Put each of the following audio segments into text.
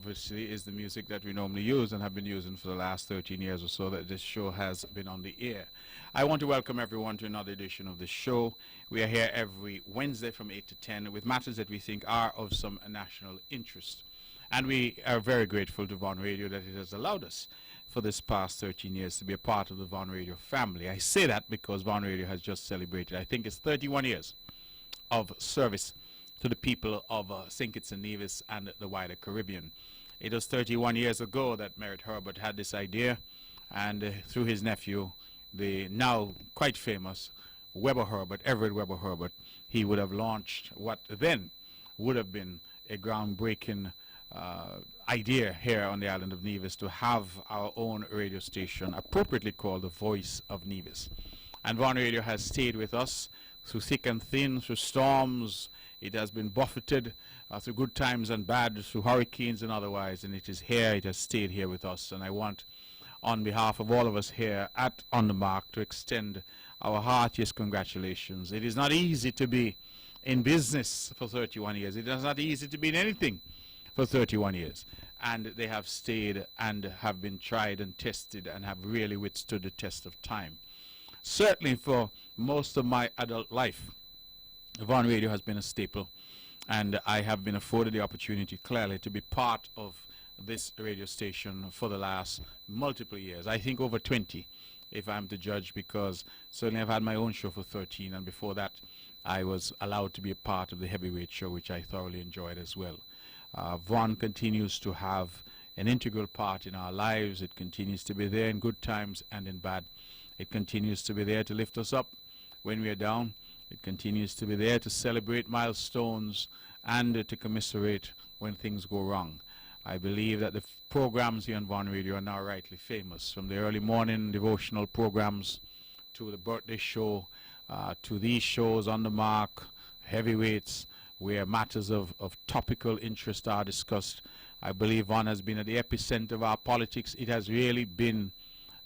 obviously is the music that we normally use and have been using for the last 13 years or so that this show has been on the air. I want to welcome everyone to another edition of the show. We are here every Wednesday from 8 to 10 with matters that we think are of some national interest. And we are very grateful to Von Radio that it has allowed us for this past 13 years to be a part of the Von Radio family. I say that because Von Radio has just celebrated, I think it's 31 years of service to the people of St. Kitts and Nevis and the wider Caribbean. It was 31 years ago that Merritt Herbert had this idea, and through his nephew, the now quite famous Weber Herbert, Everett Weber Herbert, he would have launched what then would have been a groundbreaking idea here on the island of Nevis to have our own radio station appropriately called the Voice of Nevis. And Von Radio has stayed with us through thick and thin, through storms. It has been buffeted through good times and bad, through hurricanes and otherwise, and it is here, it has stayed here with us. And I want, on behalf of all of us here at On The Mark, to extend our heartiest congratulations. It is not easy to be in business for 31 years. It is not easy to be in anything for 31 years. And they have stayed and have been tried and tested and have really withstood the test of time. Certainly for most of my adult life, Von Radio has been a staple, and I have been afforded the opportunity clearly to be part of this radio station for the last multiple years. I think over 20, if I'm to judge, because certainly I've had my own show for 13, and before that I was allowed to be a part of the Heavyweight Show, which I thoroughly enjoyed as well. Von continues to have an integral part in our lives. It continues to be there in good times and in bad. It continues to be there to lift us up when we are down. It continues to be there to celebrate milestones and to commiserate when things go wrong. I believe that the programs here on Von Radio are now rightly famous, from the early morning devotional programs to the birthday show, to these shows On The Mark, Heavyweights, where matters of topical interest are discussed. I believe Von has been at the epicenter of our politics. It has really been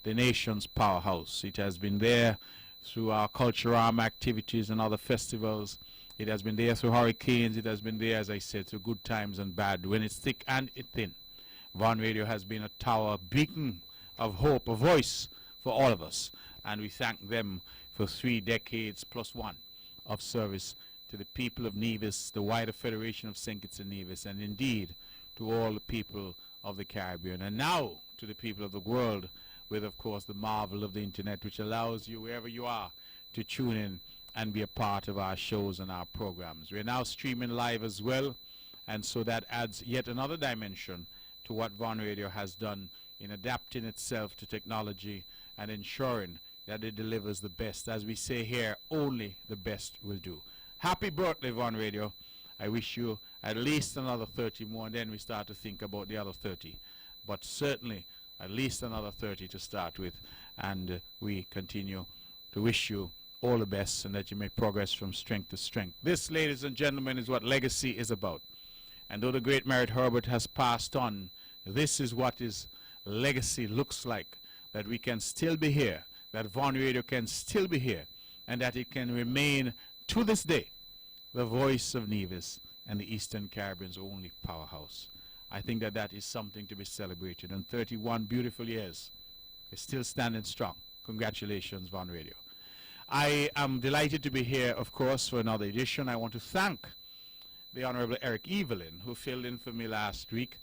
the nation's powerhouse. It has been there through our culture-arm activities and other festivals. It has been there through hurricanes. It has been there, as I said, through good times and bad, when it's thick and it's thin. Von Radio has been a tower, beacon of hope, a voice for all of us. And we thank them for 3 decades plus one of service to the people of Nevis, the wider Federation of St. Kitts and Nevis, and indeed to all the people of the Caribbean, and now to the people of the world, with, of course, the marvel of the internet, which allows you, wherever you are, to tune in and be a part of our shows and our programs. We're now streaming live as well, and so that adds yet another dimension to what Von Radio has done in adapting itself to technology and ensuring that it delivers the best. As we say here, only the best will do. Happy birthday, Von Radio. I wish you at least another 30 more, and then we start to think about the other 30. But certainly at least another 30 to start with, and we continue to wish you all the best, and that you may progress from strength to strength. This, ladies and gentlemen, is what legacy is about. And though the great Merritt Herbert has passed on, this is what his legacy looks like, that we can still be here, that Von Radio can still be here, and that it can remain to this day the voice of Nevis and the Eastern Caribbean's only powerhouse. I think that that is something to be celebrated. And 31 beautiful years is still standing strong. Congratulations, Von Radio. I am delighted to be here, of course, for another edition. I want to thank the Honorable Eric Evelyn, who filled in for me last week.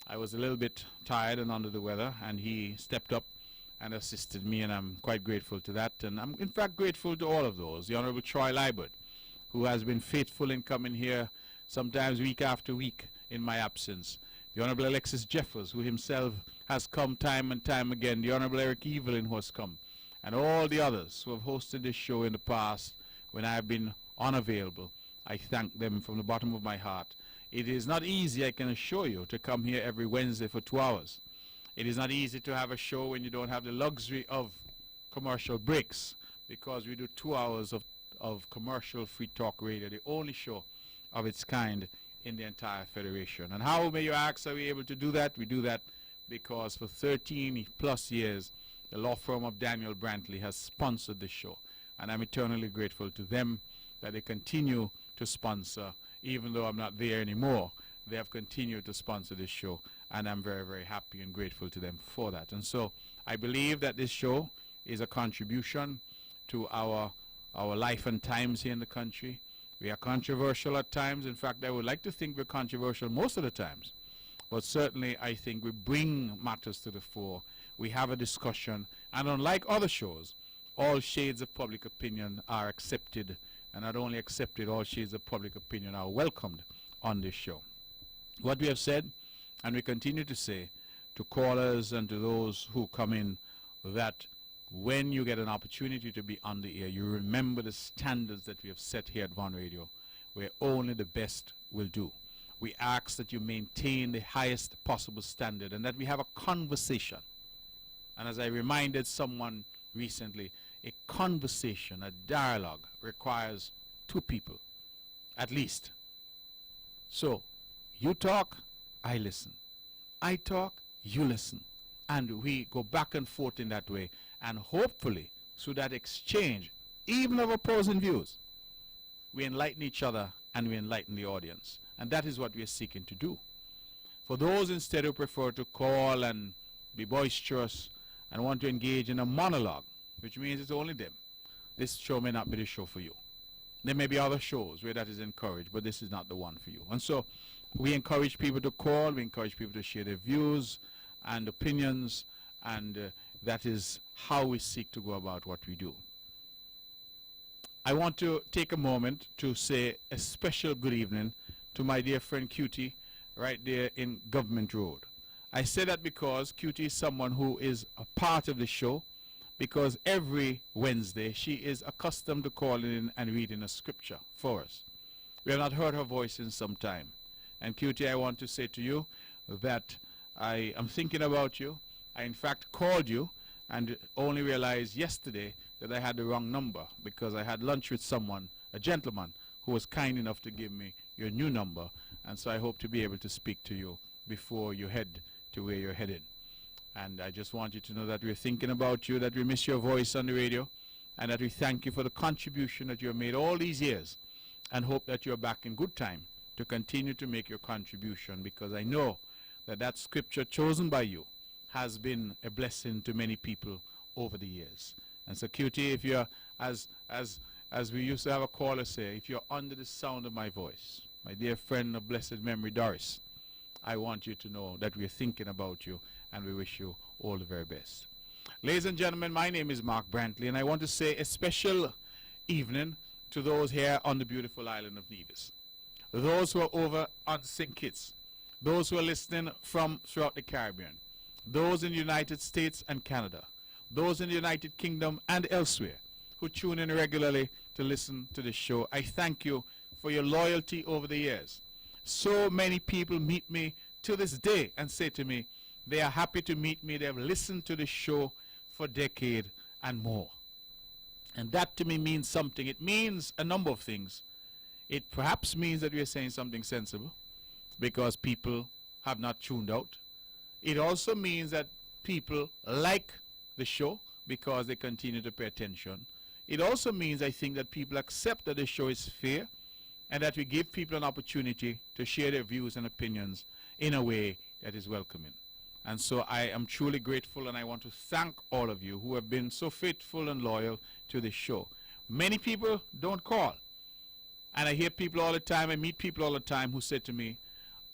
I was a little bit tired and under the weather, and he stepped up and assisted me, and I'm quite grateful to that. And I'm, in fact, grateful to all of those. The Honorable Troy Liebert, who has been faithful in coming here, sometimes week after week, in my absence. The Honorable Alexis Jeffers, who himself has come time and time again. The Honorable Eric Evelyn, who has come. And all the others who have hosted this show in the past when I have been unavailable. I thank them from the bottom of my heart. It is not easy, I can assure you, to come here every Wednesday for 2 hours. It is not easy to have a show when you don't have the luxury of commercial breaks, because we do 2 hours of commercial-free talk radio, the only show of its kind in the entire Federation. And how, may you ask, are we able to do that? We do that because for 13 plus years, the law firm of Daniel Brantley has sponsored the show. And I'm eternally grateful to them that they continue to sponsor, even though I'm not there anymore. They have continued to sponsor this show. and I'm very, very happy and grateful to them for that. And so I believe that this show is a contribution to our life and times here in the country. We are controversial at times. In fact, I would like to think we're controversial most of the times. But certainly, I think we bring matters to the fore. We have a discussion. And unlike other shows, all shades of public opinion are accepted. And not only accepted, all shades of public opinion are welcomed on this show. What we have said, and we continue to say to callers and to those who come in, that when you get an opportunity to be on the air, you remember the standards that we have set here at Von Radio, where only the best will do. We ask that you maintain the highest possible standard and that we have a conversation. And as I reminded someone recently, a conversation, a dialogue requires two people, at least. So, you talk, I listen. I talk, you listen. And we go back and forth in that way. And hopefully, through that exchange, even of opposing views, we enlighten each other and we enlighten the audience. And that is what we are seeking to do. For those instead who prefer to call and be boisterous and want to engage in a monologue, which means it's only them, this show may not be the show for you. There may be other shows where that is encouraged, but this is not the one for you. And so we encourage people to call, we encourage people to share their views and opinions, and that is how we seek to go about what we do. I want to take a moment to say a special good evening to my dear friend Cutie right there in Government Road. I say that because Cutie is someone who is a part of the show, because every Wednesday she is accustomed to calling in and reading a scripture for us. We have not heard her voice in some time. And Cutie, I want to say to you that I am thinking about you. I in fact called you and only realized yesterday that I had the wrong number because I had lunch with someone, a gentleman, who was kind enough to give me your new number. And so I hope to be able to speak to you before you head to where you're headed. And I just want you to know that we're thinking about you, that we miss your voice on the radio, and that we thank you for the contribution that you have made all these years, and hope that you're back in good time to continue to make your contribution, because I know that that scripture chosen by you has been a blessing to many people over the years. And so, Cutie, if you're, as we used to have a caller say, if you're under the sound of my voice, my dear friend of blessed memory, Doris, I want you to know that we're thinking about you and we wish you all the very best. Ladies and gentlemen, my name is Mark Brantley, and I want to say a special evening to those here on the beautiful island of Nevis, those who are over on St. Kitts, those who are listening from throughout the Caribbean, those in the United States and Canada, those in the United Kingdom and elsewhere who tune in regularly to listen to this show. I thank you for your loyalty over the years. So many people meet me to this day and say to me, they are happy to meet me. They have listened to the show for a decade and more. And that to me means something. It means a number of things. It perhaps means that we are saying something sensible because people have not tuned out. It also means that people like the show because they continue to pay attention. It also means, I think, that people accept that the show is fair and that we give people an opportunity to share their views and opinions in a way that is welcoming. And so I am truly grateful, and I want to thank all of you who have been so faithful and loyal to this show. Many people don't call. And I hear people all the time, I meet people all the time who say to me,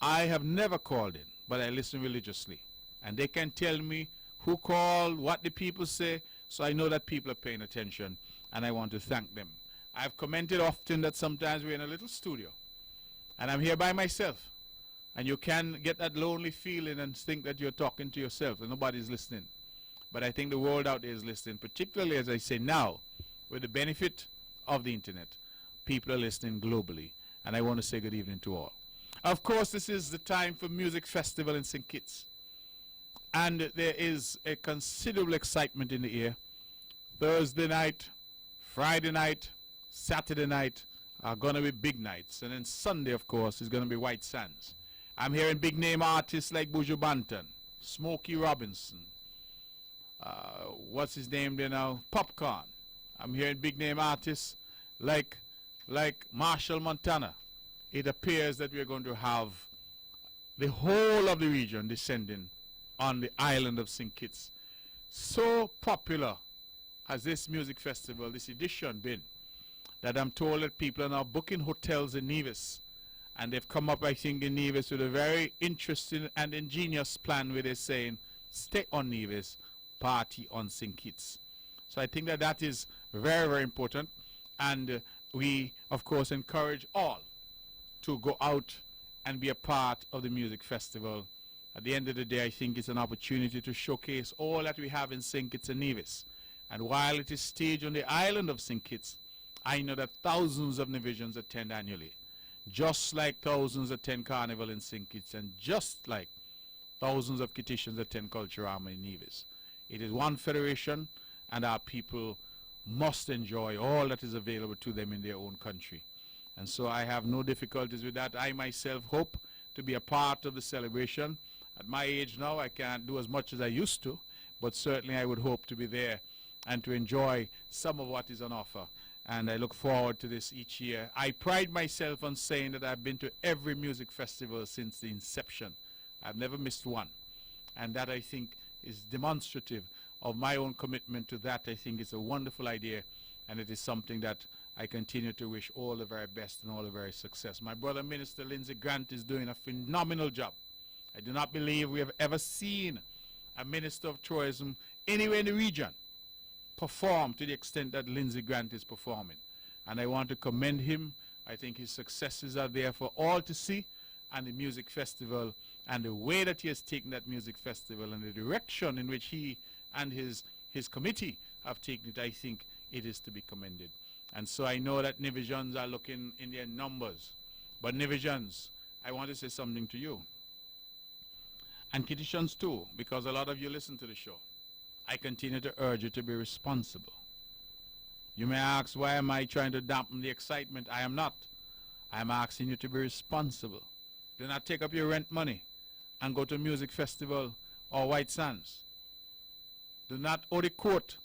I have never called in, but I listen religiously. And they can tell me who called, what the people say, so I know that people are paying attention, and I want to thank them. I've commented often that sometimes we're in a little studio, and I'm here by myself. And you can get that lonely feeling and think that you're talking to yourself and nobody's listening. But I think the world out there is listening, particularly, as I say now, with the benefit of the internet. People are listening globally. And I want to say good evening to all. Of course, this is the time for Music Festival in St. Kitts. And there is a considerable excitement in the air. Thursday night, Friday night, Saturday night are going to be big nights. And then Sunday, of course, is going to be White Sands. I'm hearing big name artists like Buju Banton, Smokey Robinson, what's his name there now, Popcorn. I'm hearing big name artists like Marshall Montana. It appears that we're going to have the whole of the region descending on the island of St. Kitts. So popular has this music festival, this edition, been, that I'm told that people are now booking hotels in Nevis. And they've come up, I think, in Nevis with a very interesting and ingenious plan where they're saying, stay on Nevis, party on St. Kitts. So I think that that is very, very important. And we, of course, encourage all to go out and be a part of the music festival. At the end of the day, I think it's an opportunity to showcase all that we have in St. Kitts and Nevis. And while it is staged on the island of St. Kitts, I know that thousands of Nevisians attend annually, just like thousands attend Carnival in St. Kitts, and just like thousands of Kittitians attend Culturama in Nevis. It is one federation, and our people must enjoy all that is available to them in their own country. And so I have no difficulties with that. I myself hope to be a part of the celebration. At my age now, I can't do as much as I used to, but certainly I would hope to be there and to enjoy some of what is on offer. And I look forward to this each year. I pride myself on saying that I've been to every music festival since the inception. I've never missed one. And that, I think, is demonstrative of my own commitment to that. I think it's a wonderful idea, and it is something that I continue to wish all the very best and all the very success. My brother, Minister Lindsey Grant, is doing a phenomenal job. I do not believe we have ever seen a Minister of Tourism anywhere in the region perform to the extent that Lindsey Grant is performing. And I want to commend him. I think his successes are there for all to see, and the music festival and the way that he has taken that music festival and the direction in which he and his committee have taken it, I think it is to be commended. And so I know that Nevisians are looking in their numbers. But Nevisians, I want to say something to you. And Kittitians too, because a lot of you listen to the show. I continue to urge you to be responsible. You may ask, why am I trying to dampen the excitement? I am not. I am asking you to be responsible. Do not take up your rent money and go to a music festival or White Sands. Do not owe the court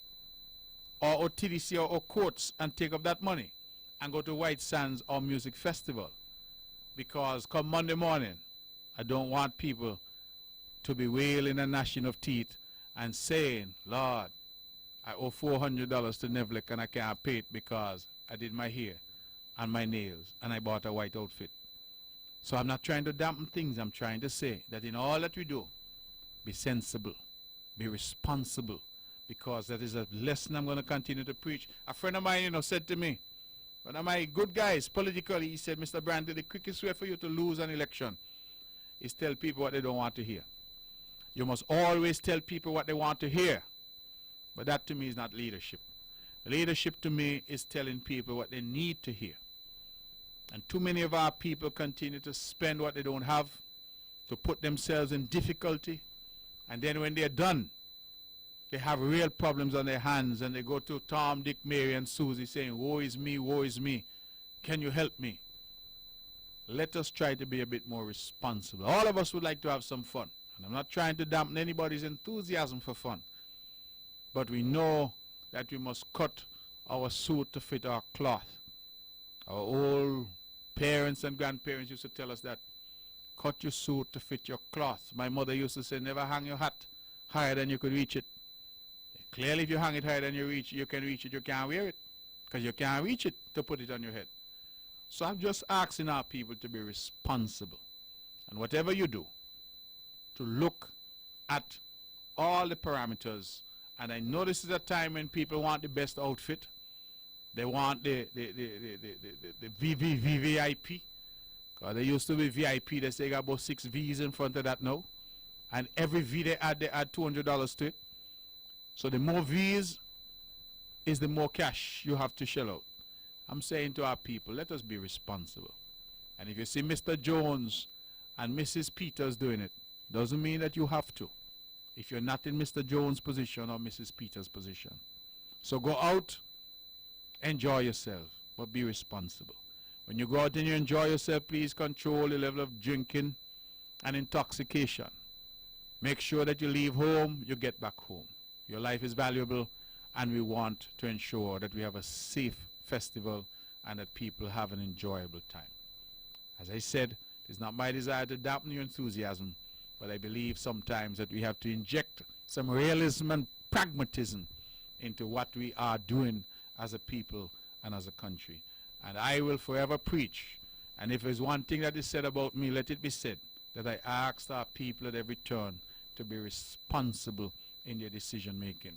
or TDC or courts and take up that money and go to White Sands or music festival. Because come Monday morning, I don't want people to be wailing and gnashing of teeth and saying, Lord, I owe $400 to Nevlec and I can't pay it because I did my hair and my nails and I bought a white outfit. So I'm not trying to dampen things. I'm trying to say that in all that we do, be sensible, be responsible, because that is a lesson I'm going to continue to preach. A friend of mine, said to me, one of my good guys politically, he said, Mr. Brandy, the quickest way for you to lose an election is tell people what they don't want to hear. You must always tell people what they want to hear. But that to me is not leadership. Leadership to me is telling people what they need to hear. And too many of our people continue to spend what they don't have, to put themselves in difficulty. And then when they're done, they have real problems on their hands, and they go to Tom, Dick, Mary, and Susie saying, woe is me, woe is me. Can you help me? Let us try to be a bit more responsible. All of us would like to have some fun. And I'm not trying to dampen anybody's enthusiasm for fun. But we know that we must cut our suit to fit our cloth. Our old parents and grandparents used to tell us that. Cut your suit to fit your cloth. My mother used to say, never hang your hat higher than you could reach it. Clearly, if you hang it higher than you can reach it, you can't wear it. Because you can't reach it to put it on your head. So I'm just asking our people to be responsible. And whatever you do, to look at all the parameters. And I know this is a time when people want the best outfit. They want the VVVIP. Because they used to be VIP. They say they got about 6 V's in front of that now. And every V they add $200 to it. So the more V's is the more cash you have to shell out. I'm saying to our people, let us be responsible. And if you see Mr. Jones and Mrs. Peters doing it, doesn't mean that you have to, if you're not in Mr. Jones' position or Mrs. Peters' position. So go out, enjoy yourself, but be responsible. When you go out and you enjoy yourself, please control the level of drinking and intoxication. Make sure that you leave home, you get back home. Your life is valuable, and we want to ensure that we have a safe festival and that people have an enjoyable time. As I said, It's not my desire to dampen your enthusiasm, but I believe sometimes that we have to inject some realism and pragmatism into what we are doing as a people and as a country. And I will forever preach, and if there's one thing that is said about me, let it be said, that I asked our people at every turn to be responsible in their decision making.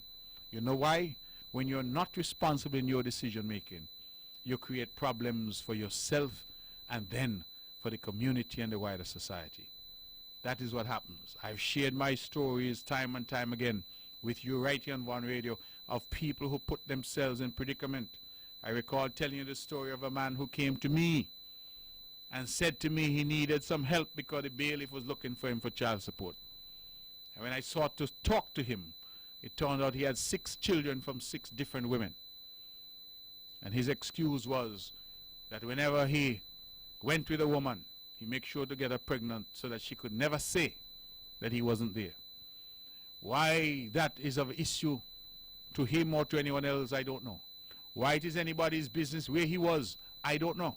You know why? When you're not responsible in your decision making, you create problems for yourself and then for the community and the wider society. That is what happens. I've shared my stories time and time again with you right here on One Radio of people who put themselves in predicament. I recall telling you the story of a man who came to me and said to me he needed some help because the bailiff was looking for him for child support. And when I sought to talk to him, it turned out he had 6 children from 6 different women. And his excuse was that whenever he went with a woman, he made sure to get her pregnant so that she could never say that he wasn't there. Why that is of issue to him or to anyone else, I don't know. Why it is anybody's business where he was, I don't know.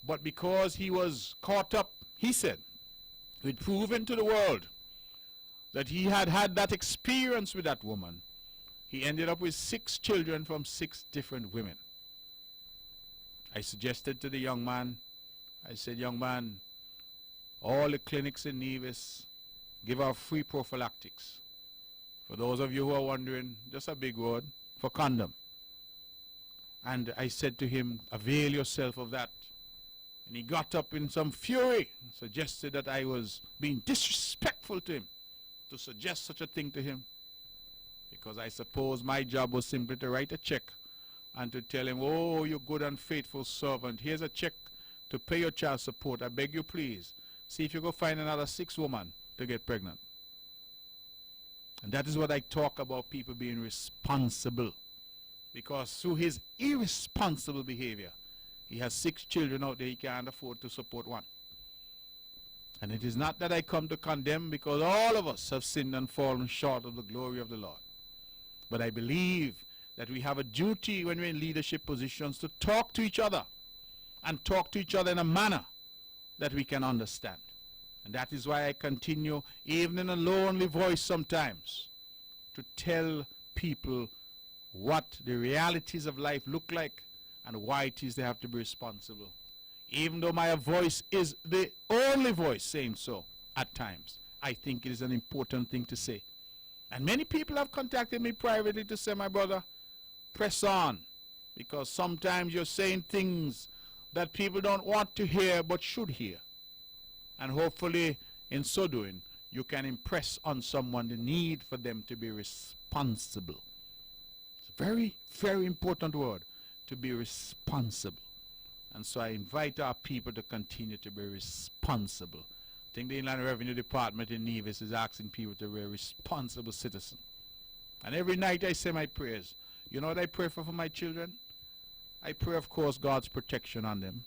But because he was caught up, he said, with proving to the world that he had had that experience with that woman, he ended up with 6 children from 6 different women. I suggested to the young man, I said, young man, all the clinics in Nevis give out free prophylactics. For those of you who are wondering, just a big word, for condom. And I said to him, avail yourself of that. And he got up in some fury, suggested that I was being disrespectful to him to suggest such a thing to him. Because I suppose my job was simply to write a check and to tell him, oh, you good and faithful servant, here's a check to pay your child support. I beg you please, see if you go find another 6 women to get pregnant. And that is what I talk about, people being responsible. Because through his irresponsible behavior, he has 6 children out there he can't afford to support one. And it is not that I come to condemn, because all of us have sinned and fallen short of the glory of the Lord. But I believe that we have a duty when we're in leadership positions to talk to each other and talk to each other in a manner that we can understand. And that is why I continue, even in a lonely voice sometimes, to tell people what the realities of life look like and why it is they have to be responsible. Even though my voice is the only voice saying so at times, I think it is an important thing to say. And many people have contacted me privately to say, my brother, press on, because sometimes you're saying things that people don't want to hear but should hear. And hopefully, in so doing, you can impress on someone the need for them to be responsible. It's a very, very important word, to be responsible. And so I invite our people to continue to be responsible. I think the Inland Revenue Department in Nevis is asking people to be a responsible citizen. And every night I say my prayers. You know what I pray for my children? I pray, of course, God's protection on them.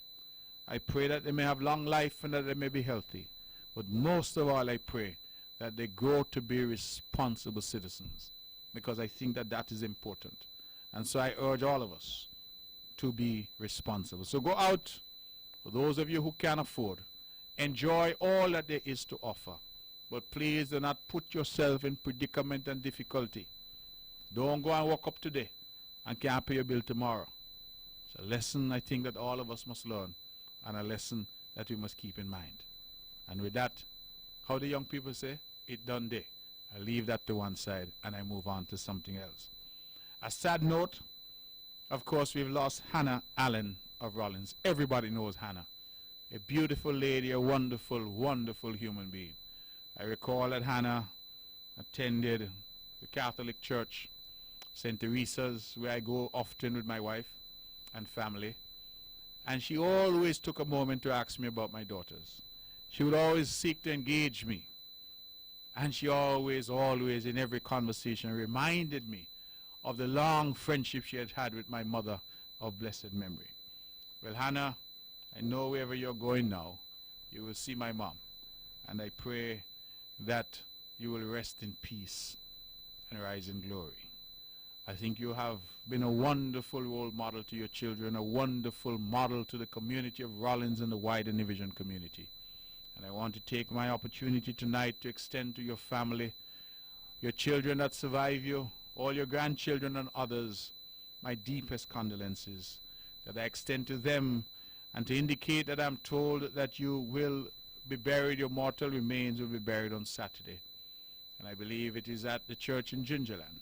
I pray that they may have long life and that they may be healthy. But most of all, I pray that they grow to be responsible citizens, because I think that that is important. And so I urge all of us to be responsible. So go out, for those of you who can afford, enjoy all that there is to offer. But please do not put yourself in predicament and difficulty. Don't go and walk up today and can't pay your bill tomorrow. It's a lesson I think that all of us must learn, and a lesson that we must keep in mind. And with that, how the young people say, it done day. I leave that to one side and I move on to something else. A sad note, of course, we've lost Hannah Allen of Rollins. Everybody knows Hannah. A beautiful lady, a wonderful, wonderful human being. I recall that Hannah attended the Catholic Church, St. Teresa's, where I go often with my wife and family. And she always took a moment to ask me about my daughters. She would always seek to engage me. And she always, in every conversation, reminded me of the long friendship she had had with my mother of blessed memory. Well, Hannah, I know wherever you're going now, you will see my mom. And I pray that you will rest in peace and rise in glory. I think you have been a wonderful role model to your children, a wonderful model to the community of Rollins and the wider Nivision community. And I want to take my opportunity tonight to extend to your family, your children that survive you, all your grandchildren and others, my deepest condolences that I extend to them, and to indicate that I'm told that you will be buried, your mortal remains will be buried on Saturday. And I believe it is at the church in Gingerland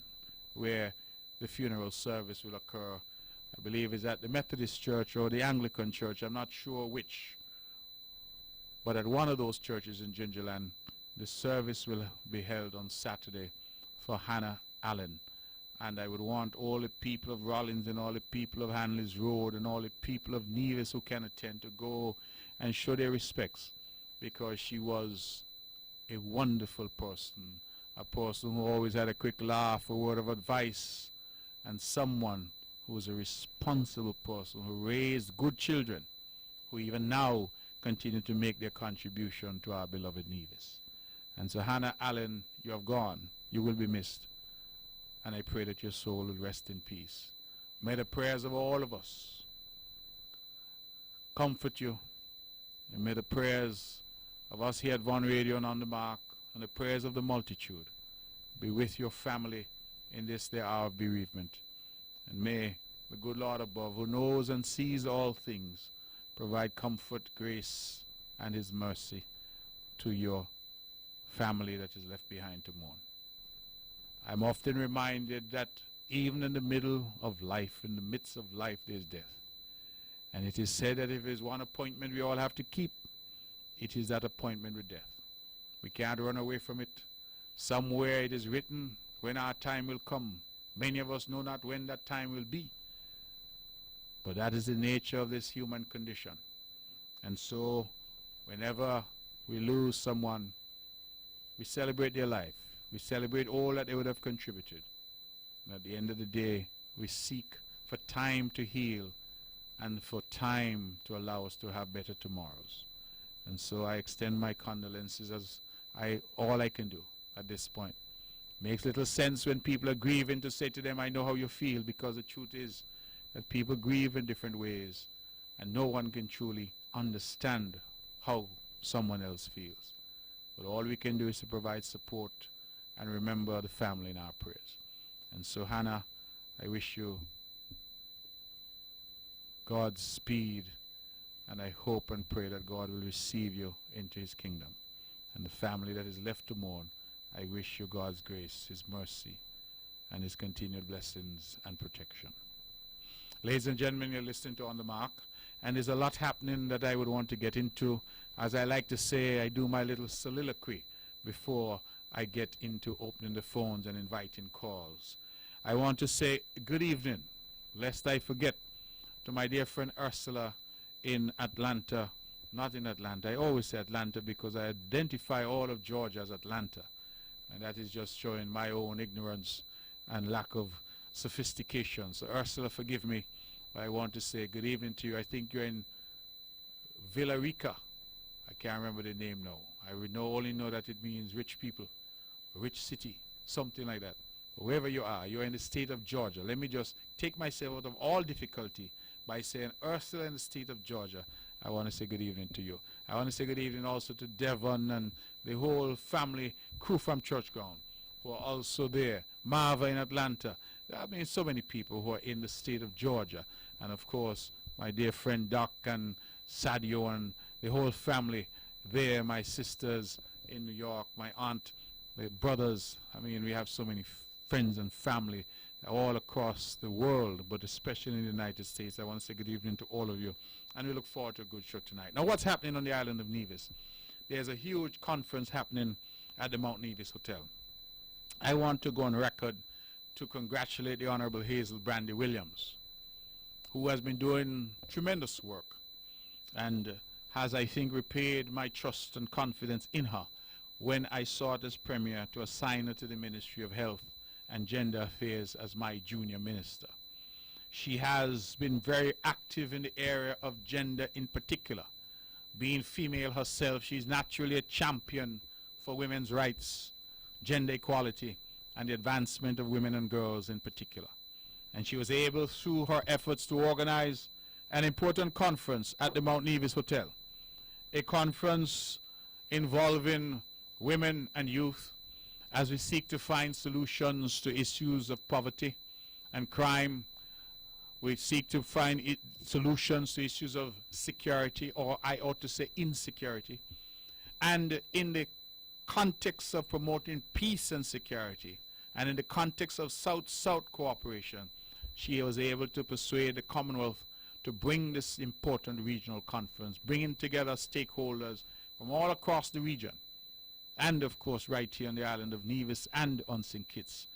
where the funeral service will occur. I believe it's at the Methodist church or the Anglican church, I'm not sure which. But at one of those churches in Gingerland, the service will be held on Saturday for Hannah Allen. And I would want all the people of Rollins and all the people of Hanley's Road and all the people of Nevis who can attend to go and show their respects, because she was a wonderful person, a person who always had a quick laugh, a word of advice, and someone who was a responsible person, who raised good children, who even now continue to make their contribution to our beloved Nevis. And so Hannah Allen, you have gone. You will be missed. And I pray that your soul will rest in peace. May the prayers of all of us comfort you. And may the prayers of us here at Von Radio and On the Mark, and the prayers of the multitude be with your family in this their hour of bereavement. And may the good Lord above, who knows and sees all things, provide comfort, grace, and his mercy to your family that is left behind to mourn. I'm often reminded that even in the middle of life, in the midst of life, there's death. And it is said that if there's one appointment we all have to keep, it is that appointment with death. We can't run away from it. Somewhere it is written when our time will come. Many of us know not when that time will be. But that is the nature of this human condition. And so whenever we lose someone, we celebrate their life. We celebrate all that they would have contributed. And at the end of the day, we seek for time to heal and for time to allow us to have better tomorrows. And so I extend my condolences as all I can do at this point. Makes little sense when people are grieving to say to them, I know how you feel, because the truth is that people grieve in different ways, and no one can truly understand how someone else feels. But all we can do is to provide support and remember the family in our prayers. And so, Hannah, I wish you God's speed, and I hope and pray that God will receive you into his kingdom. And the family that is left to mourn, I wish you God's grace, his mercy, and his continued blessings and protection. Ladies and gentlemen, you're listening to On the Mark, and there's a lot happening that I would want to get into. As I like to say, I do my little soliloquy before I get into opening the phones and inviting calls. I want to say good evening, lest I forget, to my dear friend Ursula in Atlanta. Not in Atlanta. I always say Atlanta because I identify all of Georgia as Atlanta. And that is just showing my own ignorance and lack of sophistication. So Ursula, forgive me. I want to say good evening to you. I think you're in Villarica. I can't remember the name now. I would only know that it means rich people, rich city, something like that. Wherever you are, you're in the state of Georgia. Let me just take myself out of all difficulty by saying Ursula in the state of Georgia. I want to say good evening to you. I want to say good evening also to Devon and the whole family crew from Church Ground who are also there. Marva in Atlanta. I mean, so many people who are in the state of Georgia. And of course, my dear friend Doc and Sadio and the whole family there, my sisters in New York, my aunt, my brothers. I mean, we have so many friends and family all across the world, but especially in the United States. I want to say good evening to all of you. And we look forward to a good show tonight. Now, what's happening on the island of Nevis? There's a huge conference happening at the Mount Nevis Hotel. I want to go on record to congratulate the Honorable Hazel Brandy Williams, who has been doing tremendous work and has, I think, repaid my trust and confidence in her when I sought as Premier to assign her to the Ministry of Health and Gender Affairs as my junior minister. She has been very active in the area of gender in particular. Being female herself, she's naturally a champion for women's rights, gender equality, and the advancement of women and girls in particular. And she was able, through her efforts, to organize an important conference at the Mount Nevis Hotel, a conference involving women and youth as we seek to find solutions to issues of poverty and crime. We seek to find solutions to issues of security, or I ought to say insecurity. And in the context of promoting peace and security, and in the context of South-South cooperation, she was able to persuade the Commonwealth to bring this important regional conference, bringing together stakeholders from all across the region, and of course right here on the island of Nevis and on St. Kitts.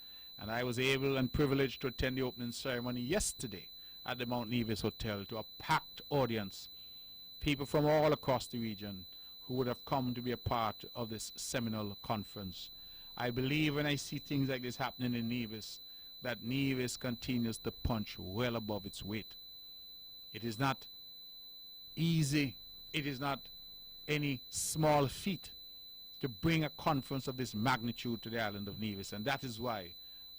And I was able and privileged to attend the opening ceremony yesterday at the Mount Nevis Hotel to a packed audience, people from all across the region who would have come to be a part of this seminal conference. I believe when I see things like this happening in Nevis, that Nevis continues to punch well above its weight. It is not easy, it is not any small feat to bring a conference of this magnitude to the island of Nevis, and that is why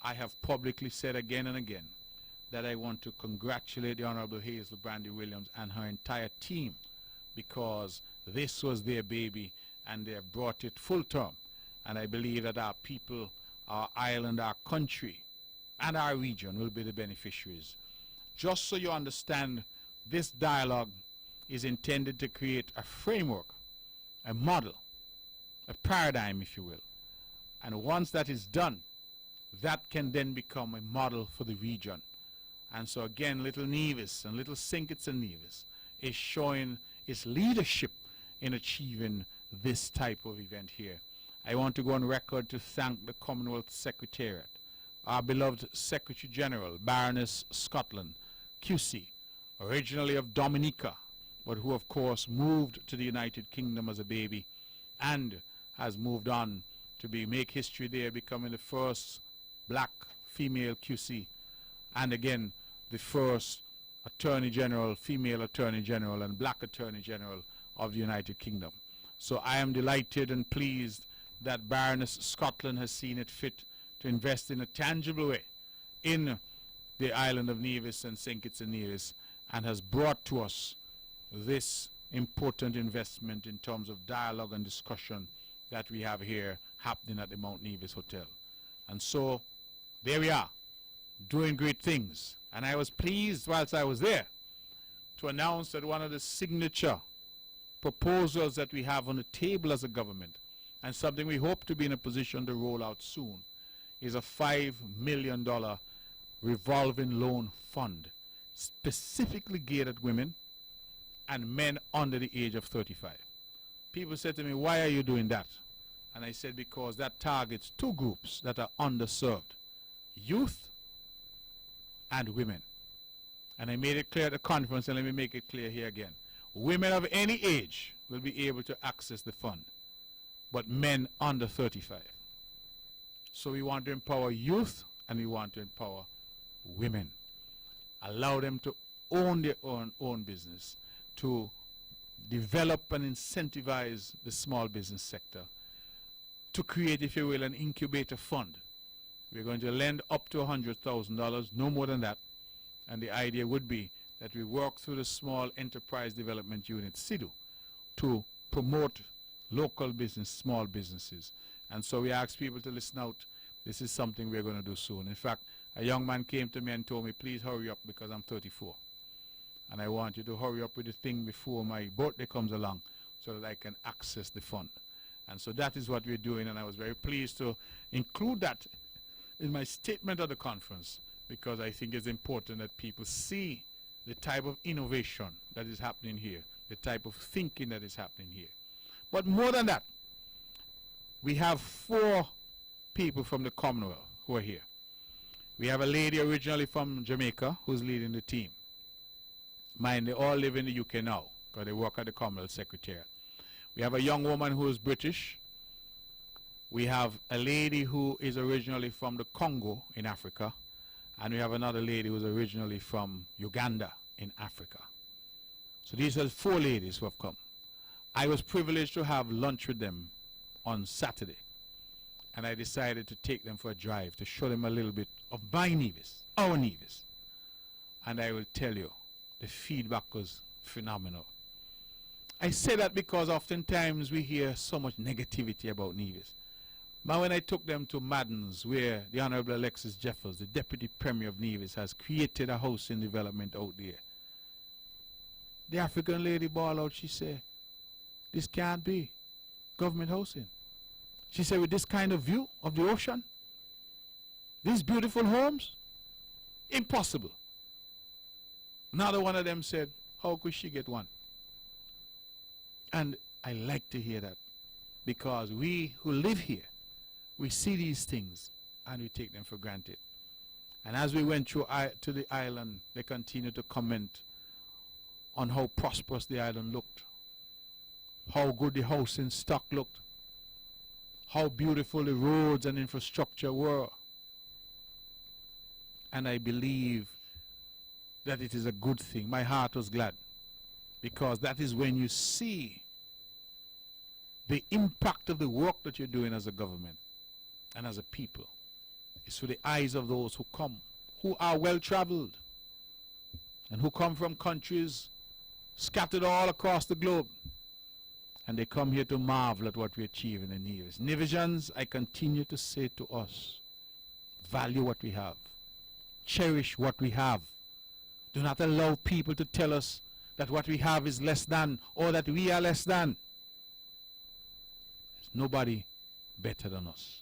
I have publicly said again and again that I want to congratulate the Honorable Hazel Brandy Williams and her entire team, because this was their baby and they have brought it full term. And I believe that our people, our island, our country, and our region will be the beneficiaries. Just so you understand, this dialogue is intended to create a framework, a model, a paradigm, if you will. And once that is done, that can then become a model for the region. And so again, Little Nevis and Little St. Kitts and Nevis is showing its leadership in achieving this type of event here. I want to go on record to thank the Commonwealth Secretariat, our beloved Secretary General, Baroness Scotland, QC, originally of Dominica, but who of course moved to the United Kingdom as a baby and has moved on to make history there, becoming the first black female QC, and again the first Attorney General, female Attorney General and black Attorney General of the United Kingdom. So I am delighted and pleased that Baroness Scotland has seen it fit to invest in a tangible way in the island of Nevis and St. Kitts and Nevis, and has brought to us this important investment in terms of dialogue and discussion that we have here happening at the Mount Nevis Hotel. And so there we are, doing great things. And I was pleased whilst I was there to announce that one of the signature proposals that we have on the table as a government, and something we hope to be in a position to roll out soon, is a $5 million revolving loan fund specifically geared at women and men under the age of 35. People said to me, why are you doing that? And I said, because that targets two groups that are underserved, youth and women. And I made it clear at the conference, and let me make it clear here again. Women of any age will be able to access the fund, but men under 35. So we want to empower youth and we want to empower women. Allow them to own their own business, to develop and incentivize the small business sector, to create, if you will, an incubator fund. We're going to lend up to $100,000, no more than that. And the idea would be that we work through the Small Enterprise Development Unit, SIDU, to promote local business, small businesses. And so we ask people to listen out. This is something we're going to do soon. In fact, a young man came to me and told me, please hurry up because I'm 34. And I want you to hurry up with the thing before my birthday comes along so that I can access the fund. And so that is what we're doing, and I was very pleased to include that in my statement at the conference, because I think it's important that people see the type of innovation that is happening here, the type of thinking that is happening here. But more than that, we have 4 people from the Commonwealth who are here. We have a lady originally from Jamaica who's leading the team. Mind, they all live in the UK now because they work at the Commonwealth Secretariat. We have a young woman who is British. We have a lady who is originally from the Congo in Africa. And we have another lady who's originally from Uganda in Africa. So these are 4 ladies who have come. I was privileged to have lunch with them on Saturday. And I decided to take them for a drive to show them a little bit of my Nevis, our Nevis. And I will tell you, the feedback was phenomenal. I say that because oftentimes we hear so much negativity about Nevis. But when I took them to Madden's, where the Honorable Alexis Jeffers, the Deputy Premier of Nevis, has created a housing development out there, the African lady bawled out, she said, this can't be government housing. She said, with this kind of view of the ocean, these beautiful homes, impossible. Another one of them said, how could she get one? And I like to hear that, because we who live here, we see these things and we take them for granted. And as we went through to the island, they continue to comment on how prosperous the island looked, how good the housing stock looked, how beautiful the roads and infrastructure were. And I believe that it is a good thing. My heart was glad, because that is when you see the impact of the work that you're doing as a government and as a people. It's through the eyes of those who come, who are well-traveled, and who come from countries scattered all across the globe. And they come here to marvel at what we achieve in the Nevis. Nevisians, I continue to say to us, value what we have. Cherish what we have. Do not allow people to tell us that what we have is less than, or that we are less than. There's nobody better than us.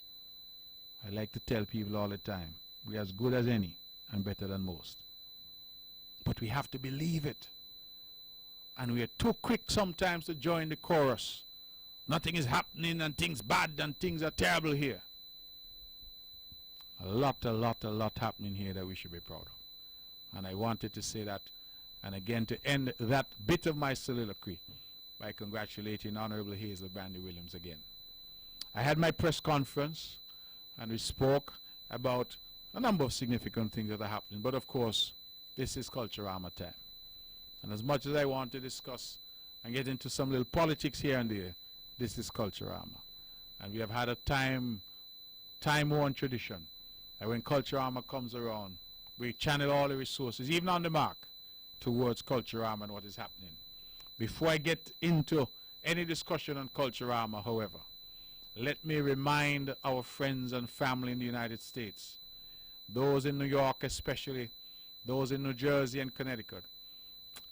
I like to tell people all the time, we're as good as any and better than most. But we have to believe it. And we are too quick sometimes to join the chorus. Nothing is happening and things bad and things are terrible here. A lot happening here that we should be proud of. And I wanted to say that, and again to end that bit of my soliloquy by congratulating Honorable Hazel Brandy Williams again. I had my press conference and we spoke about a number of significant things that are happening. But of course, this is Culturama time. And as much as I want to discuss and get into some little politics here and there, this is Culturama. And we have had a time-worn tradition that when Culturama comes around, we channel all the resources, even on the mark, towards Culturama and what is happening. Before I get into any discussion on Culturama, however, let me remind our friends and family in the United States, those in New York especially, those in New Jersey and Connecticut,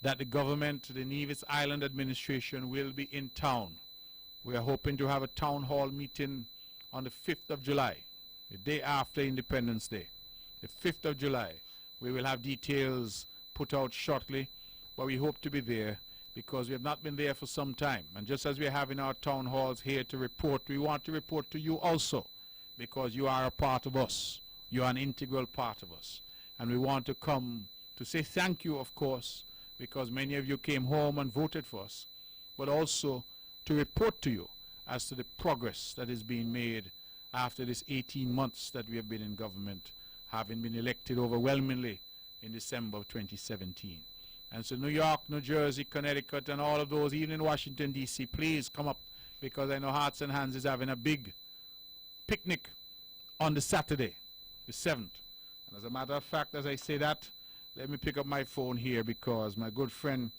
that the government, the Nevis Island administration, will be in town. We are hoping to have a town hall meeting on the 5th of July, the day after Independence Day. The 5th of July. We will have details put out shortly, but we hope to be there because we have not been there for some time. And just as we are having our town halls here to report, we want to report to you also, because you are a part of us. You are an integral part of us. And we want to come to say thank you, of course, because many of you came home and voted for us, but also to report to you as to the progress that is being made after this 18 months that we have been in government, having been elected overwhelmingly in December of 2017. And so New York, New Jersey, Connecticut, and all of those, even in Washington, D.C., please come up, because I know Hearts and Hands is having a big picnic on the Saturday, the 7th. And as a matter of fact, as I say that, let me pick up my phone here, because my good friend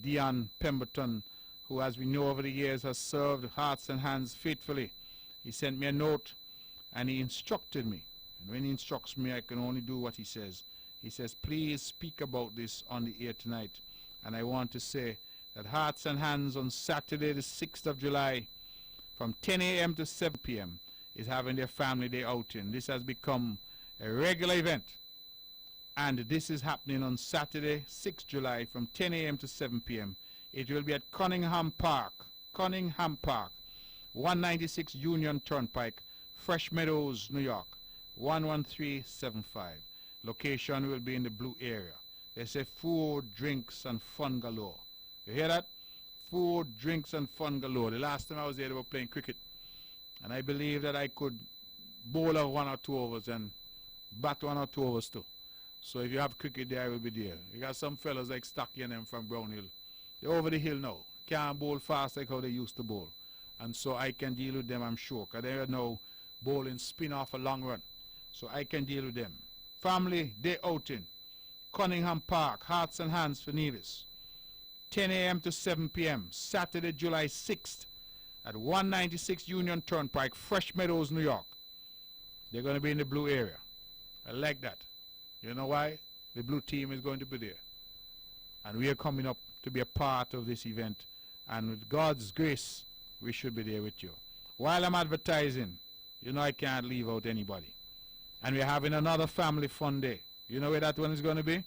Dion Pemberton, who, as we know over the years, has served Hearts and Hands faithfully, he sent me a note and he instructed me. And when he instructs me, I can only do what he says. He says, please speak about this on the air tonight. And I want to say that Hearts and Hands on Saturday, the 6th of July, from 10 a.m. to 7 p.m., is having their family day outing. This has become a regular event. And this is happening on Saturday, 6th July, from 10 a.m. to 7 p.m. It will be at Cunningham Park, 196 Union Turnpike, Fresh Meadows, New York, 11375. Location will be in the blue area. They say food, drinks, and fun galore. You hear that? Food, drinks, and fun galore. The last time I was there, they were playing cricket. And I believe that I could bowl out 1 or 2 overs and bat 1 or 2 overs too. So if you have cricket there, I will be there. You got some fellas like Stocky and them from Brown Hill. They're over the hill now. Can't bowl fast like how they used to bowl. And so I can deal with them, I'm sure, because they are now bowling spin-off a long run. So I can deal with them. Family day outing, Cunningham Park, Hearts and Hands for Nevis. 10 a.m. to 7 p.m. Saturday, July 6th at 196 Union Turnpike, Fresh Meadows, New York. They're going to be in the blue area. I like that. You know why? The blue team is going to be there. And we are coming up to be a part of this event. And with God's grace, we should be there with you. While I'm advertising, you know I can't leave out anybody. And we're having another family fun day. You know where that one is going to be?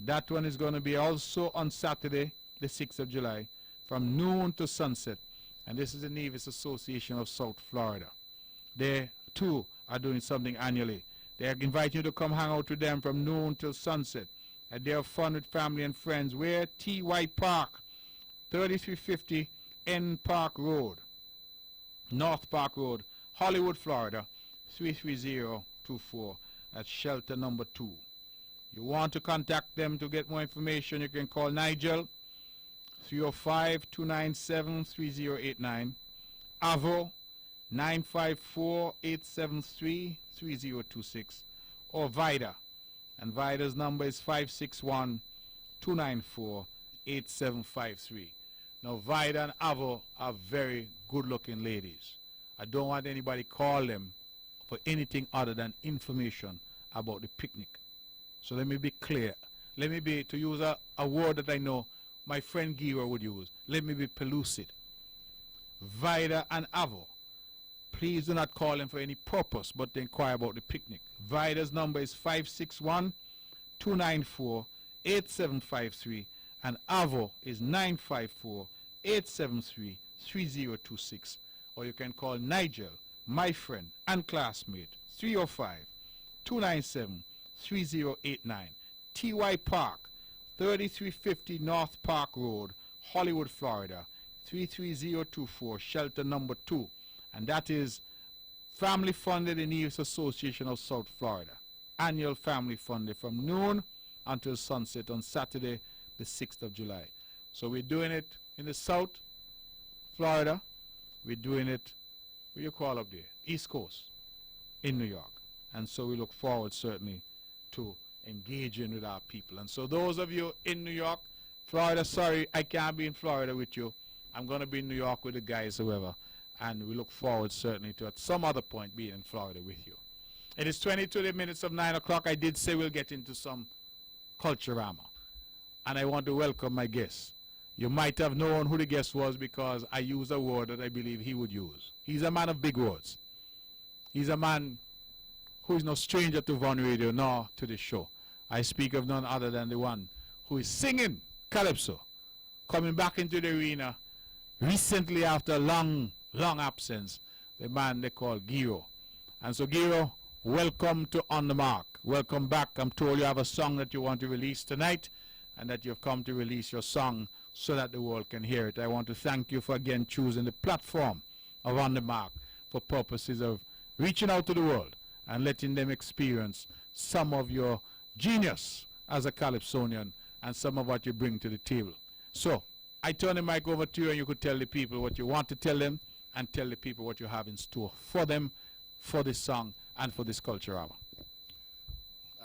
That one is going to be also on Saturday, the 6th of July, from noon to sunset. And this is the Nevis Association of South Florida. They, too, are doing something annually. They are inviting you to come hang out with them from noon till sunset. And they have fun with family and friends. Where? T.Y. Park, 3350 N Park Road, North Park Road, Hollywood, Florida, 33024 at shelter number 2. You want to contact them to get more information, you can call Nigel, 305-297-3089, Avo, 954-873-3026, or Vida. And Vida's number is 561-294-8753. Now, Vida and Avo are very good-looking ladies. I don't want anybody call them for anything other than information about the picnic. So let me be clear. Let me be, to use a word that I know my friend Gira would use, let me be pellucid. Vida and Avo, please do not call them for any purpose but to inquire about the picnic. Vida's number is 561-294-8753 and Avo is 954-873-3026. Or you can call Nigel, my friend and classmate, 305-297-3089. T.Y. Park, 3350 North Park Road, Hollywood, Florida, 33024, shelter number 2. And that is family funded in Nevis Association of South Florida. Annual family funded from noon until sunset on Saturday, the 6th of July. So we're doing it in the South Florida. We're doing it, what do you call up there? East Coast in New York. And so we look forward certainly to engaging with our people. And so those of you in New York, Florida, sorry, I can't be in Florida with you. I'm going to be in New York with the guys, however. And we look forward certainly to at some other point being in Florida with you. It is 22 minutes of 9 o'clock. I did say we'll get into some Culturama. And I want to welcome my guest. You might have known who the guest was because I used a word that I believe he would use. He's a man of big words. He's a man who is no stranger to Von Radio nor to the show. I speak of none other than the one who is singing Calypso, coming back into the arena recently after a long absence, the man they call Giro. And so Giro, welcome to On The Mark. Welcome back. I'm told you have a song that you want to release tonight and that you've come to release your song so that the world can hear it. I want to thank you for again choosing the platform of On The Mark for purposes of reaching out to the world and letting them experience some of your genius as a Calypsonian and some of what you bring to the table. So I turn the mic over to you and you could tell the people what you want to tell them and tell the people what you have in store for them, for this song and for this Culturama.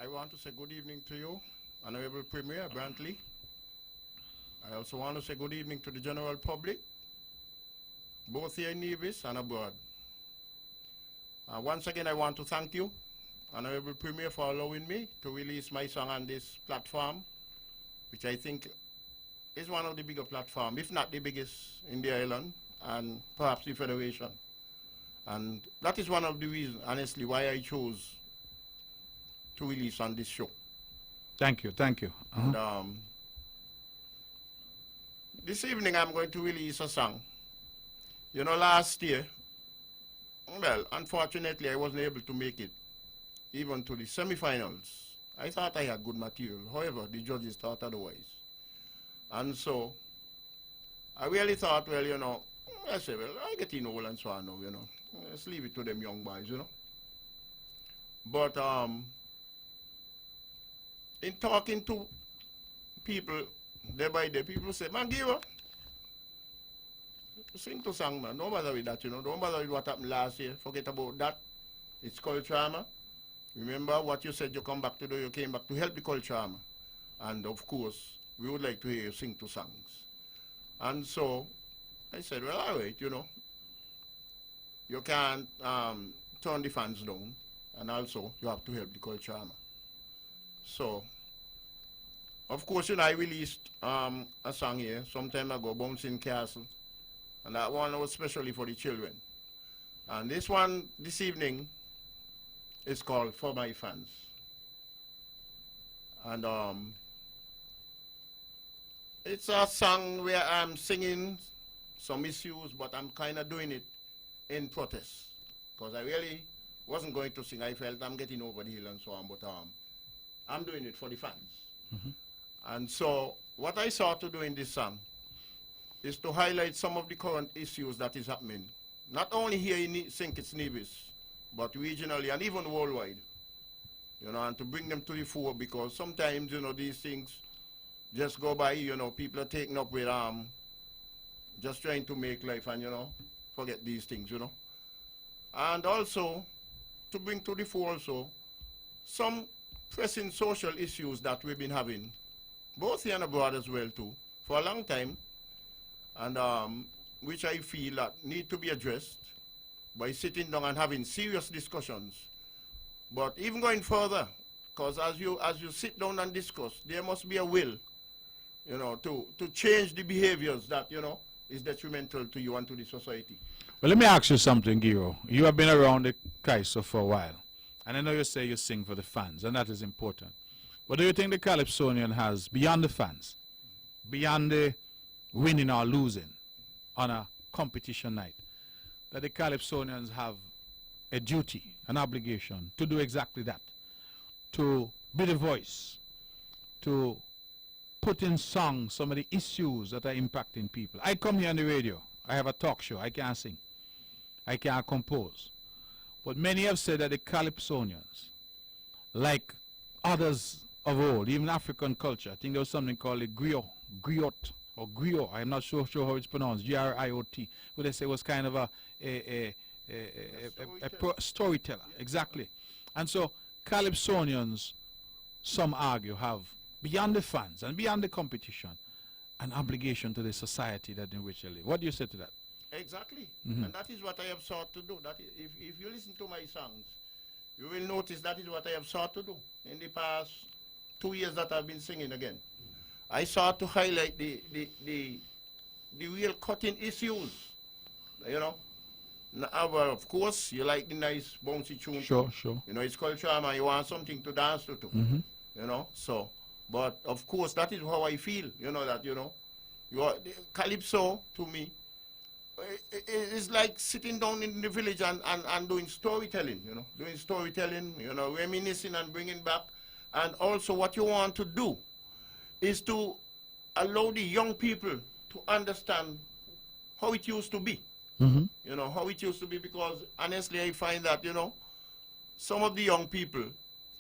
I want to say good evening to you, Honorable Premier Brantley. I also want to say good evening to the general public, both here in Nevis and abroad. Once again, I want to thank you, Honorable Premier, for allowing me to release my song on this platform, which I think is one of the bigger platforms, if not the biggest in the island, and perhaps the Federation. And that is one of the reasons, honestly, why I chose to release on this show. Thank you, thank you. And, this evening I'm going to release a song. You know, last year, well, unfortunately I wasn't able to make it even to the semifinals. I thought I had good material. However, the judges thought otherwise. And so I really thought, well, you know, I said, well, I get in old and so on now, you know. Let's leave it to them young boys, you know. But in talking to people day by day, people say, man, give up. Sing to song, man. Don't bother with that, you know. Don't bother with what happened last year. Forget about that. It's culture armor. Remember what you said you come back to do, you came back to help the culture armor. And of course, we would like to hear you sing two songs. And so I said, well, all right, you can't turn the fans down, and also you have to help the culture armor. So, of course, I released a song here some time ago, Bouncing Castle, and that one was especially for the children. And this one, this evening, is called For My Fans. And it's a song where I'm singing some issues, but I'm kind of doing it in protest, because I really wasn't going to sing. I felt I'm getting over the hill and so on, but I'm doing it for the fans. And so what I sought to do in this song is to highlight some of the current issues that is happening, not only here in St. Kitts Nevis, but regionally and even worldwide, and to bring them to the fore, because sometimes, these things just go by, people are taken up with just trying to make life and, forget these things, And also, to bring to the fore also, some pressing social issues that we've been having, both here and abroad as well too, for a long time, and which I feel that need to be addressed by sitting down and having serious discussions. But even going further, because as you sit down and discuss, there must be a will, to change the behaviors that, is detrimental to you and to the society. Well, let me ask you something, Giro. You have been around the CAISO for a while, and I know you say you sing for the fans, and that is important. What do you think the Calypsonian has beyond the fans, beyond the winning or losing on a competition night, that the Calypsonians have a duty, an obligation to do exactly that, to be the voice, to put in song some of the issues that are impacting people? I come here on the radio, I have a talk show, I can't sing, I can't compose. But many have said that the Calypsonians, like others of old, even African culture, I think there was something called a griot, or griot, I'm not sure how it's pronounced, G-R-I-O-T, where they say was kind of a storyteller, exactly. And so Calypsonians, some argue, have, beyond the fans and beyond the competition, an obligation to the society that in which they live. What do you say to that? Exactly. And that is what I have sought to do. That if you listen to my songs, you will notice that is what I have sought to do in the past 2 years that I've been singing again. I sought to highlight the real cutting issues, Now, well, of course, you like the nice bouncy tune. Sure. It's culture, and you want something to dance to. So, but of course, that is how I feel, that, you are, Calypso, to me, it's like sitting down in the village and doing storytelling, reminiscing and bringing back. And also what you want to do is to allow the young people to understand how it used to be. How it used to be, because honestly I find that, some of the young people,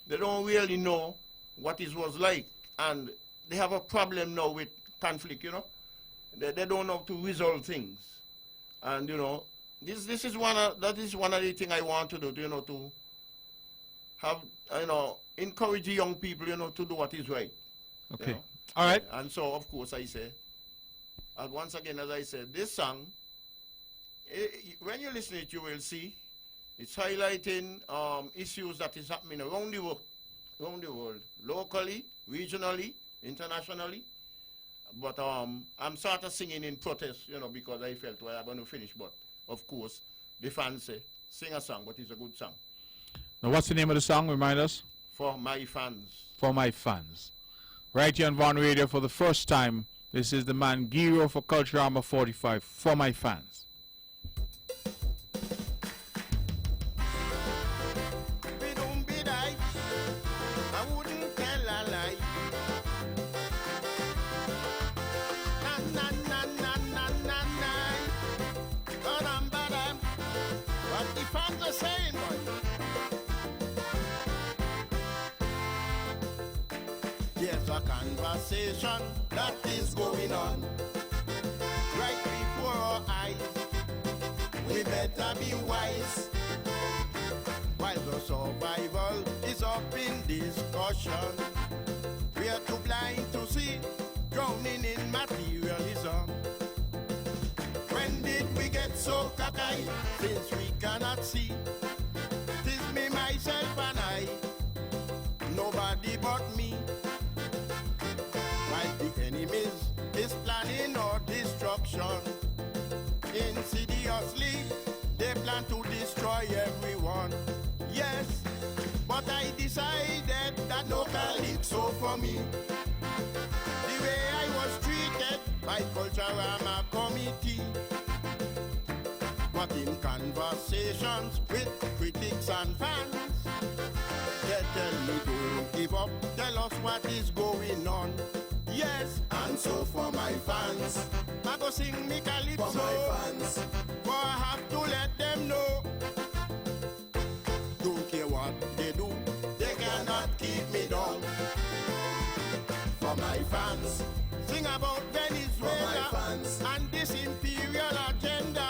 they don't really know what it was like, and they have a problem now with conflict, They don't know how to resolve things. And, this is that is one of the things I want to do, to have, encourage the young people, to do what is right. Okay. All right. And so, of course, I say, and once again, as I said, this song, when you listen to it, you will see it's highlighting issues that is happening around the world, locally, regionally, internationally. But I'm sort of singing in protest, because I felt, well, I'm going to finish. But, of course, the fans say, sing a song, but it's a good song. Now, what's the name of the song? Remind us. For My Fans. For My Fans. Right here on Von Radio for the first time, this is the man Giro for Culture Armor 45, For My Fans. There's a conversation that is going on right before our eyes. We better be wise while survival is up in discussion. We are too blind to see, drowning in materialism. When did we get so cockeyed, since we cannot see? 'Tis me, myself and I, nobody but me. While the enemies is planning our destruction, insidiously they plan to destroy everyone. Yes, but I decided that no calypso for me. The way I was treated by Culturama committee. But in conversations with critics and fans, they tell me don't give up, tell us what is going on. Yes, and so for my fans, I go sing me calypso. For my fans, for I have to let them know. Don't care what they do, they cannot keep me down. For my fans, sing about Venezuela and this imperial agenda.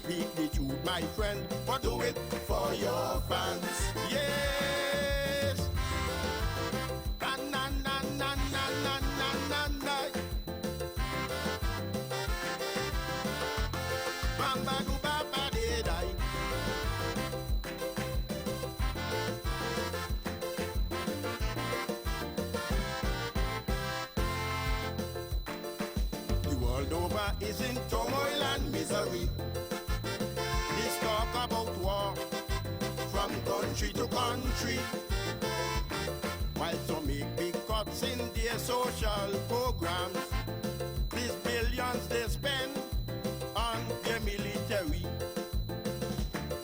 Speak the truth, my friend, but do it for your fans. Yes. Na na na na na na na na na. Bamba do baba de die. The world over is in turmoil and misery. This talk about war from country to country. While some make big cuts in their social programs, these billions they spend on their military.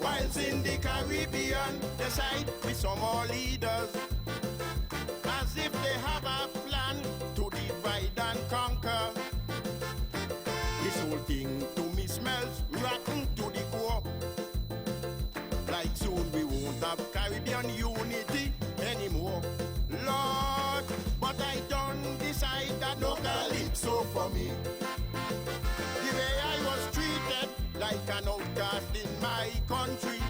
Whilst in the Caribbean, they side with some more leaders, as if they have a plan to divide and conquer. This whole thing to me smells rotten to the core. Like soon we won't have Caribbean unity anymore. Lord, but I don't decide that no calypso for me. The way I was treated like an outcast in my country.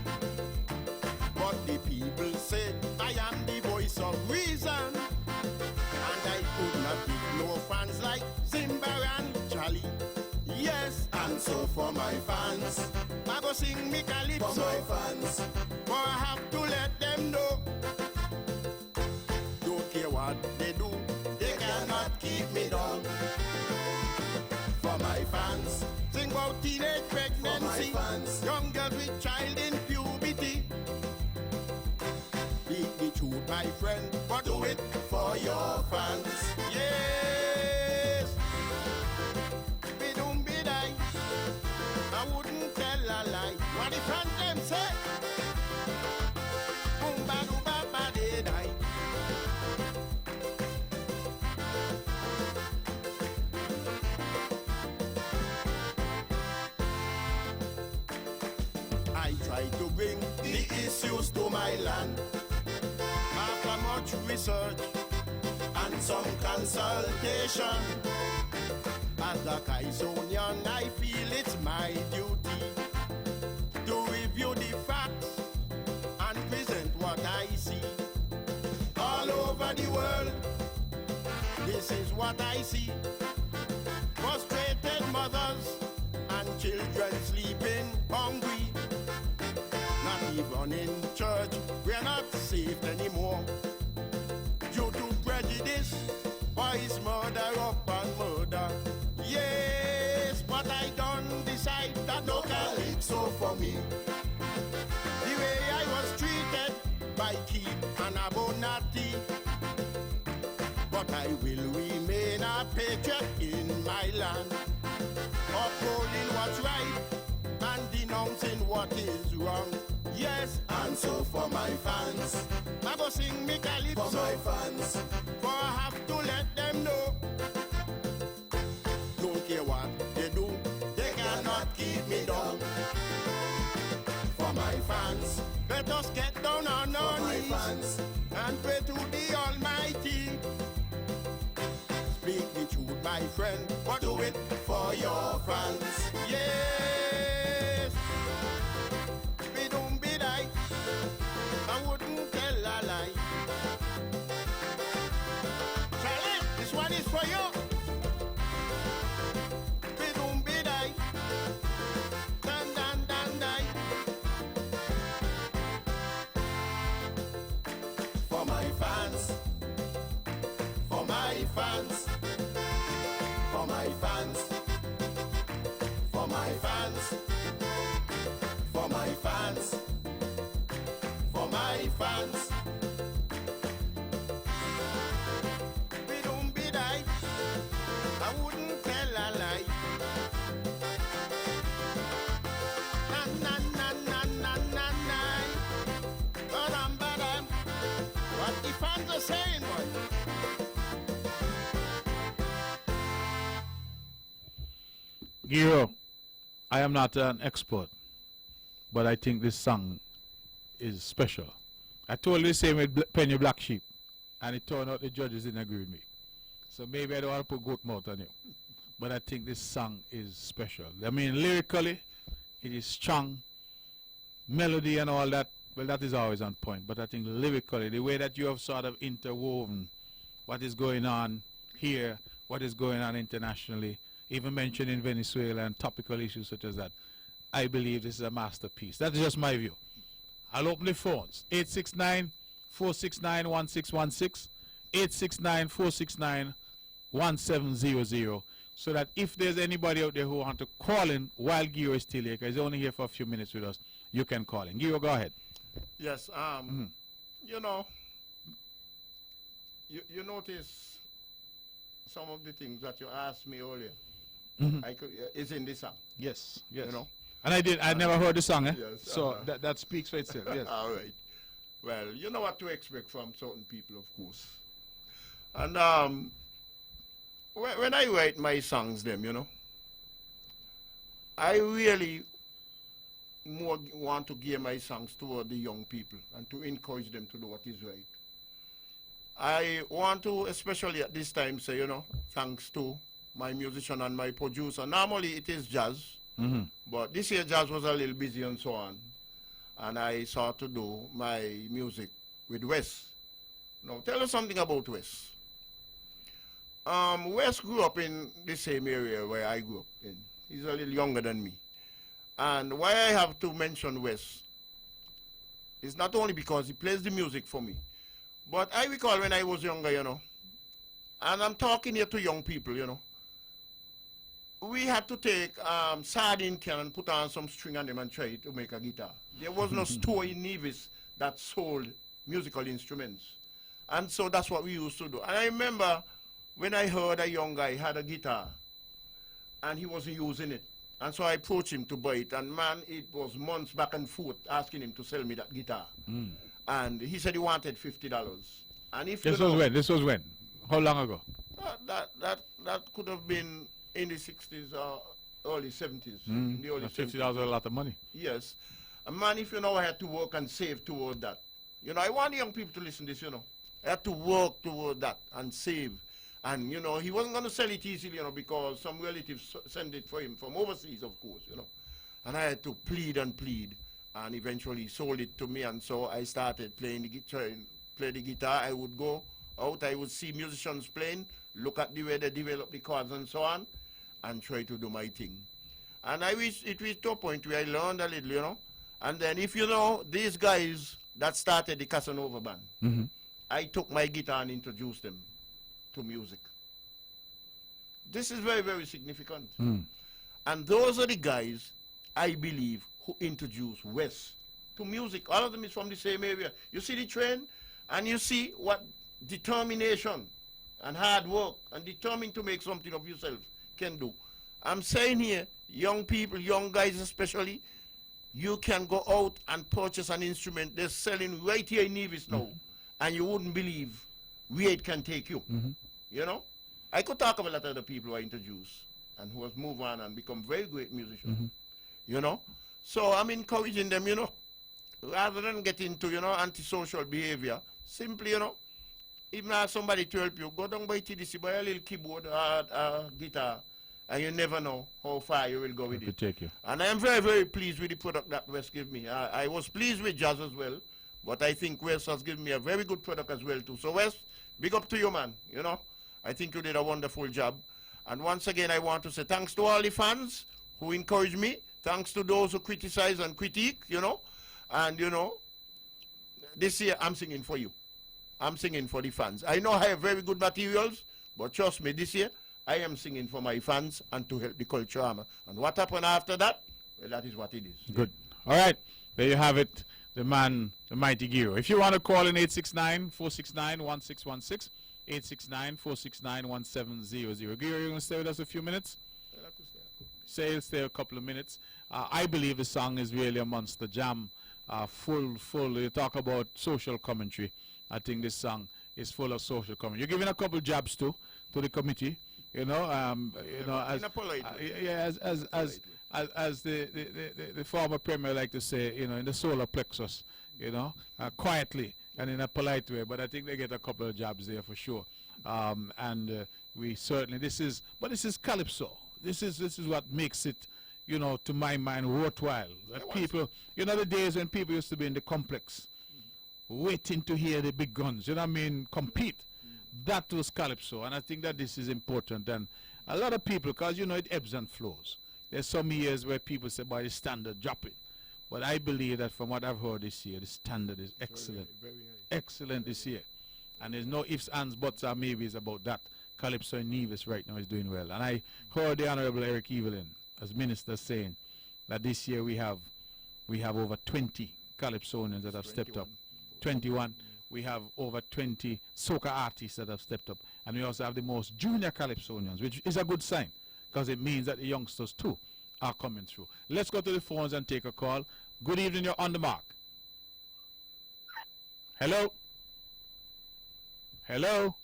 But the people say I am the voice of reason, and I could not ignore fans like Zimba and Charlie. Yes, and so for my fans, I go sing me calypso. For my fans, for I have to let them know. Don't care what they do, they cannot keep me down. For my fans, sing about teenage pregnancy, young girls with child in puberty. Speak the truth, my friend, but do it for your fans. Yes. I wouldn't tell a lie. What the fans them say? Boom ba do ba ba de die. I try to bring the issues to my land after much research and some consultation. As a Kaisonian, I feel it's my duty to review the facts and present what I see. All over the world, this is what I see. Frustrated mothers and children sleeping hungry. Not even in church, we're not safe anymore. Due to prejudice, boys murder up and murder. Yes, but I don't decide that no calypso for me. The way I was treated by Keith and Abonati. But I will remain a patriot in my land, upholding what's right and denouncing what is wrong. Yes, and so for my fans, I go sing me calypso. For my fans, for I have to let them know. Don't care what they do, they cannot keep me down. For my fans, let us get down on our knees and pray to the Almighty. Speak the truth, my friend, but do it for your fans. Yes, we don't be die. fans, for my fans, for my fans, for my fans, for my fans. We don't be die, I wouldn't tell a lie. Na na na na na na na. Badam badam. What the fans are saying, boy? Giro, I am not an expert, but I think this song is special. I told you the same with Penny Black Sheep, and it turned out the judges didn't agree with me. So maybe I don't want to put goat mouth on you. But I think this song is special. I mean, lyrically, it is strong. Melody and all that, well, that is always on point. But I think lyrically, the way that you have sort of interwoven what is going on here, what is going on internationally, even mentioning Venezuela and topical issues such as that, I believe this is a masterpiece. That's just my view. I'll open the phones. 869-469-1616, 869-469-1700, so that if there's anybody out there who want to call in while Giro is still here, because he's only here for a few minutes with us, you can call in. Giro, go ahead. Yes, you know, you notice some of the things that you asked me earlier. Is in this song. Yes, yes. You know? And I never heard the song, eh? Yes, So that speaks for itself, yes. All right. Well, you know what to expect from certain people, of course. And when I write my songs, them, you know, I really more want to gear my songs toward the young people and to encourage them to do what is right. I want to, especially at this time, say, you know, thanks to my musician and my producer. Normally it is jazz, but this year jazz was a little busy and so on. And I sought to do my music with Wes. Now, tell us something about Wes. Wes grew up in the same area where I grew up in. He's a little younger than me. And why I have to mention Wes is not only because he plays the music for me, but I recall when I was younger, you know, and I'm talking here to young people, you know, we had to take sardine can and put on some string on them and try to make a guitar. There was no store in Nevis that sold musical instruments. And so that's what we used to do. And I remember when I heard a young guy had a guitar and he wasn't using it. And so I approached him to buy it. And man, it was months back and forth asking him to sell me that guitar. And he said he wanted $50. And if This was when? This was when? How long ago? That could have been in the 60s or early 70s. In the early $50 70s. is a lot of money. Yes. And man, if you know, I had to work and save toward that. You know, I want young people to listen to this, you know. I had to work toward that and save. And, you know, he wasn't going to sell it easily, you know, because some relatives sent it for him from overseas, of course, you know. And I had to plead and plead. And eventually he sold it to me. And so I started playing the guitar. Play the guitar. I would go out. I would see musicians playing, look at the way they develop the chords and so on, and try to do my thing. And it reached to a point where I learned a little, you know. And then if you know, these guys that started the Casanova band, I took my guitar and introduced them to music. This is very, very significant. And those are the guys, I believe, who introduced Wes to music. All of them is from the same area. You see the trend, and you see what determination and hard work and determined to make something of yourself can do. I'm saying here, young people, young guys especially, you can go out and purchase an instrument they're selling right here in Nevis now, and you wouldn't believe where it can take you. You know? I could talk about a lot of the people who I introduced and who has moved on and become very great musicians. You know? So I'm encouraging them, you know, rather than get into, you know, antisocial behavior, simply, you know, even ask somebody to help you, go down by TDC, buy a little keyboard or guitar, and you never know how far you will go with it. Take you. And I am very, very pleased with the product that Wes gave me. I was pleased with jazz as well, but I think Wes has given me a very good product as well too. So Wes, big up to you, man. You know, I think you did a wonderful job. And once again, I want to say thanks to all the fans who encourage me. Thanks to those who criticize and critique, you know. And, you know, this year I'm singing for you. I'm singing for the fans. I know I have very good materials, But trust me, this year, I am singing for my fans and to help the culture. And what happened after that? Well, that is what it is. Good. All right. There you have it. The man, the mighty Giro. If you want to call in 869-469-1616, 869-469-1700. Giro, you're going to stay with us a few minutes? Say you'll stay a couple of minutes. I believe the song is really a monster jam. Full. You talk about social commentary. I think this song is full of social commentary. You're giving a couple jabs to the committee, as the former premier like to say, in the solar plexus, quietly and in a polite way. But I think they get a couple of jabs there for sure. We certainly this is calypso. This is what makes it, to my mind, worthwhile. That people, the days when people used to be in the complex, waiting to hear the big guns, compete. That was calypso, and I think that this is important. And a lot of people, because, it ebbs and flows. There's some years where people say, by the standard, drop it. But I believe that from what I've heard this year, the standard is excellent. Very excellent this year. And there's no ifs, ands, buts, or maybes about that. Calypso in Nevis right now is doing well. And I heard the Honorable Eric Evelyn, as minister, saying that this year we have over 20 Calypsonians that have stepped up. 21. We have over 20 soca artists that have stepped up. And we also have the most junior Calypsonians, which is a good sign, because it means that the youngsters too are coming through. Let's go to the phones and take a call. Good evening, you're on the mark. Hello? Hello?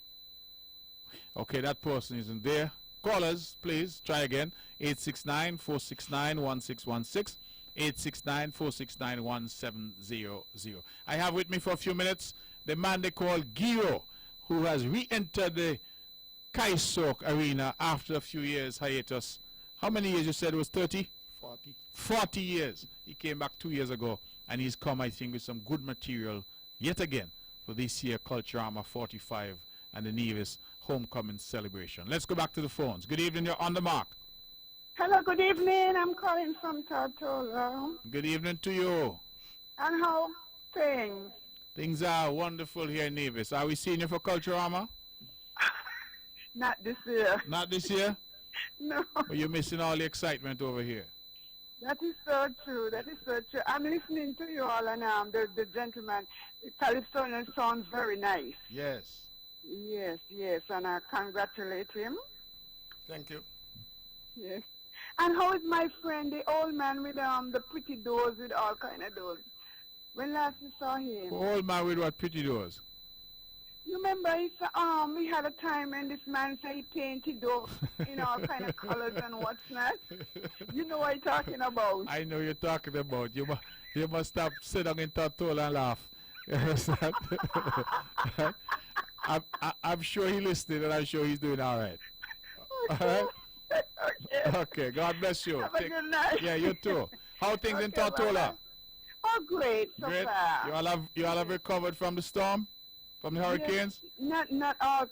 Okay, that person isn't there. Callers, please try again. 869-469-1616. 869-469-1700. I have with me for a few minutes the man they call Giro, who has re-entered the Kaisok arena after a few years hiatus. How many years you said it was 30? 40. 40 years. He came back 2 years ago, and he's come, I think, with some good material yet again for this year Culturama 45 and the Nevis homecoming celebration. Let's go back to the phones. Good evening, you're on the mark. Hello, good evening. I'm calling from Tortola. Good evening to you. And how things? Things are wonderful here in Nevis. Are we seeing you for Culturama? Not this year. Not this year? No. Or you're missing all the excitement over here? That is so true. That is so true. I'm listening to you all, and the gentleman, the Calypsonian sounds very nice. Yes. Yes, and I congratulate him. Thank you. Yes. And how is my friend, the old man with the pretty doors, with all kind of doors? When last you saw him? Old man with what pretty doors? You remember he had a time when this man said he painted doors in all kind of colors and what's not. You know what I'm talking about. I know you're talking about. You must stop sitting in Tortola and laugh. You understand? I'm sure he listened, and I'm sure he's doing all right. Okay. All right? Okay. Okay, God bless you. Have a good night. Yeah, you too. How are things in Okay, Tortola? bye-bye. Oh, great so Great. far. You all have recovered from the storm? From the hurricanes? Yes, not all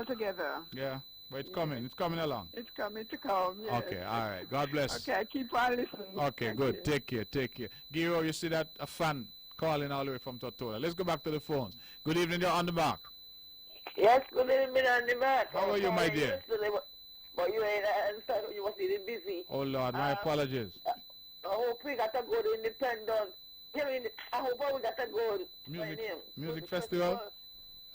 together. Yeah, but it's coming. It's coming along. It's coming to come. Yes. Okay, all right. God bless. Okay, I keep on listening. Okay, Thank good. you. Take care. Giro, you see that? A fan calling all the way from Tortola. Let's go back to the phones. Good evening, you're on the mark. Yes, good evening on the mark. How are you, my dear? But you ain't answered. You was really busy. Oh, Lord, my apologies. I hope we got to go to Independence. I hope we got to go to Music festival?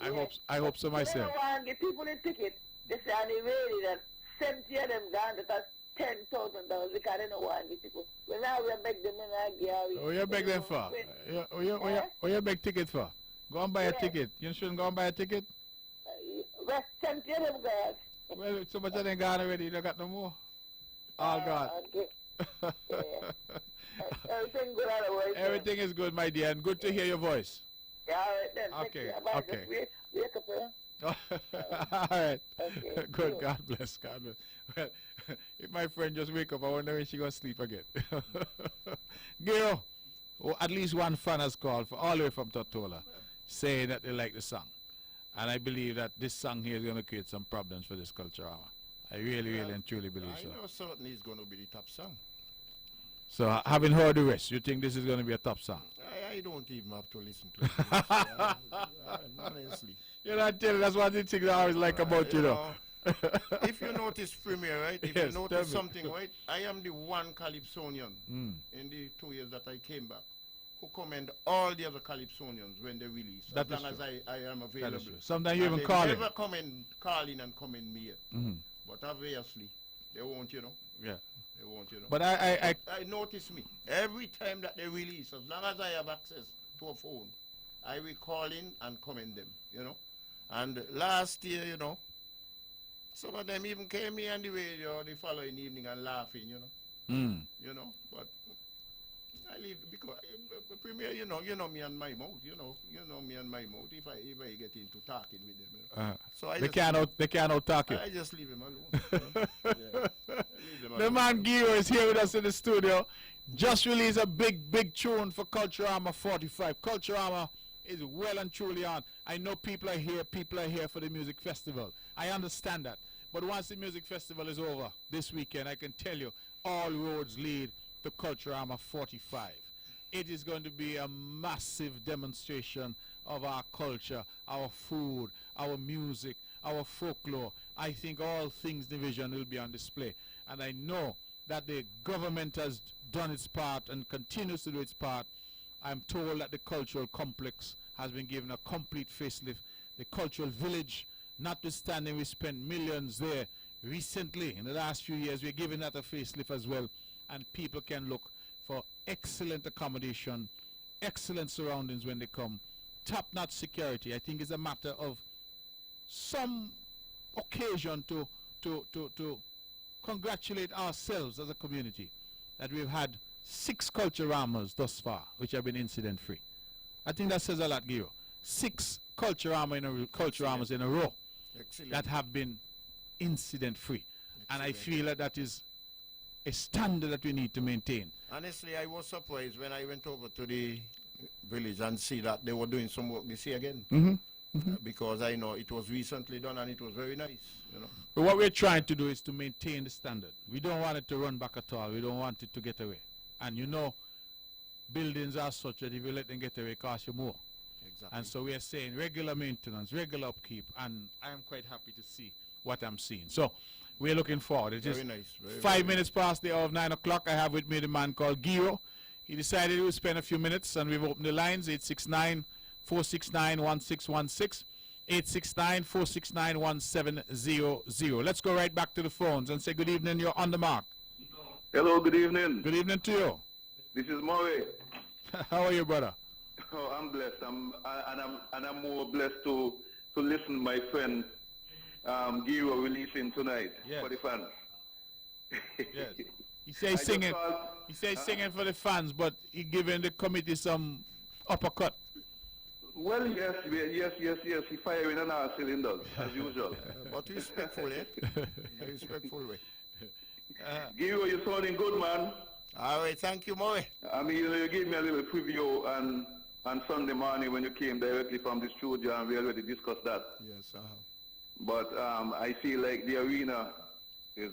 I hope so myself. They want to give people a ticket. They say on the radio that 70 of them gone that are $10,000 because they don't want the people. Well, now we beg them in our gallery. What you beg them for? What you beg ticket for? Go and buy a ticket. You shouldn't go and buy a ticket? Well, 70 of them guys. Well, so much of them gone already. You don't got no more. All gone. Okay. Everything good otherwise. Everything is good, my dear, and good to hear your voice. Yeah, all right then. Okay, okay. Wake up, All right. Okay, Good. cool. God bless. God bless. Well, if my friend just wake up, I wonder when she gonna sleep again. Giro, at least one fan has called all the way from Tortola, saying that they like the song, and I believe that this song here is gonna create some problems for this culture. I really and truly believe I so. know certainly it's going to be the top song. So, having heard the rest, you think this is going to be a top song? I I don't even have to listen to it. Honestly. You're not telling us what the things I always like about you, though. If you notice Premier, right? If Yes, you tell notice me. something, right? I am the one Calypsonian Mm. in the 2 years that I came back who commend all the other Calypsonians when they release. That as is long true. as I am That available. is true. Sometimes you And even they call him. never call in and commend me yet. Mhm. But obviously, they won't, you know. Yeah. They won't, you know. But I I notice me every time that they release, as long as I have access to a phone, I will call in and commend them, you know. And last year, you know, some of them even came here on the radio the following evening and laughing, you know, mm. you know. But I leave because Premier, you know me and my mouth, you know me and my mouth. If I get into talking with them, you know. So I They just can't out talk you. I just leave him alone. You know? Yeah. Leave them The alone. man Gio is here with us in the studio. Just released a big tune for Culture Armor 45. Culture Armor is well and truly on. I know people are here for the music festival. I understand that. But once the music festival is over this weekend, I can tell you all roads lead to Culture Armor 45. It is going to be a massive demonstration of our culture, our food, our music, our folklore. I think all things division will be on display. And I know that the government has done its part and continues to do its part. I'm told that the cultural complex has been given a complete facelift. The cultural village, notwithstanding we spent millions there recently, in the last few years, we're giving that a facelift as well. And people can look for excellent accommodation, excellent surroundings when they come, top-notch security. I think it's a matter of some occasion to congratulate ourselves as a community that we've had 6 culture armors thus far, which have been incident-free. I think that says a lot, Gio. 6 culture armors in a row Excellent. that have been incident-free. And I feel that that is a standard that we need to maintain. Honestly, I was surprised when I went over to the village and see that they were doing some work this year again. Because I know it was recently done and it was very nice, you know. But what we're trying to do is to maintain the standard. We don't want it to run back at all. We don't want it to get away. And you know, buildings are such that if you let them get away, it costs you more. Exactly. And so we are saying regular maintenance, regular upkeep, and I am quite happy to see what I'm seeing. So we're looking forward. It is Very nice. Very, 5 very minutes past the hour of 9 o'clock. I have with me the man called Gio. He decided he would spend a few minutes, and we've opened the lines, 869-469-1616, 869-469-1700. Let's go right back to the phones and say good evening. You're on the mark. Hello, good evening. Good evening to you. This is Murray. How are you, brother? Oh, I'm blessed. I'm more blessed to listen my friend Giro releasing tonight Yes. for the fans. Yes. He says I just singing. called- He says singing for the fans, but he giving the committee some uppercut. Well, yes. He firing on all cylinders as usual. But respectful, eh? Respectful way. Giro, you're sounding good, man. All right, thank you, Murray. I mean, you gave me a little preview on Sunday morning when you came directly from the studio, and we already discussed that. Yes, But I feel like the arena is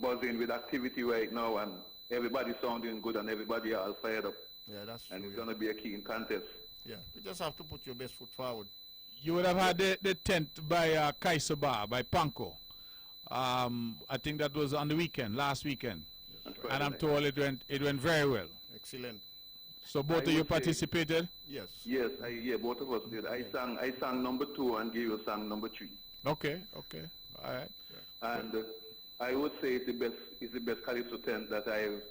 buzzing with activity right now, and everybody's sounding good, and everybody are all fired up. Yeah, that's true. And it's Yeah. going to be a keen contest. Yeah, you just have to put your best foot forward. You would have had the tent by Kaiser Bar, by Panko. I think that was on the weekend, last weekend. on Friday And I'm night. told it went very well. Excellent. So both I of you would say- participated? Yes. Yes, both of us did. I sang number 2 and gave you sang number 3. Okay. All right. And I would say it's the best calypso tent that I've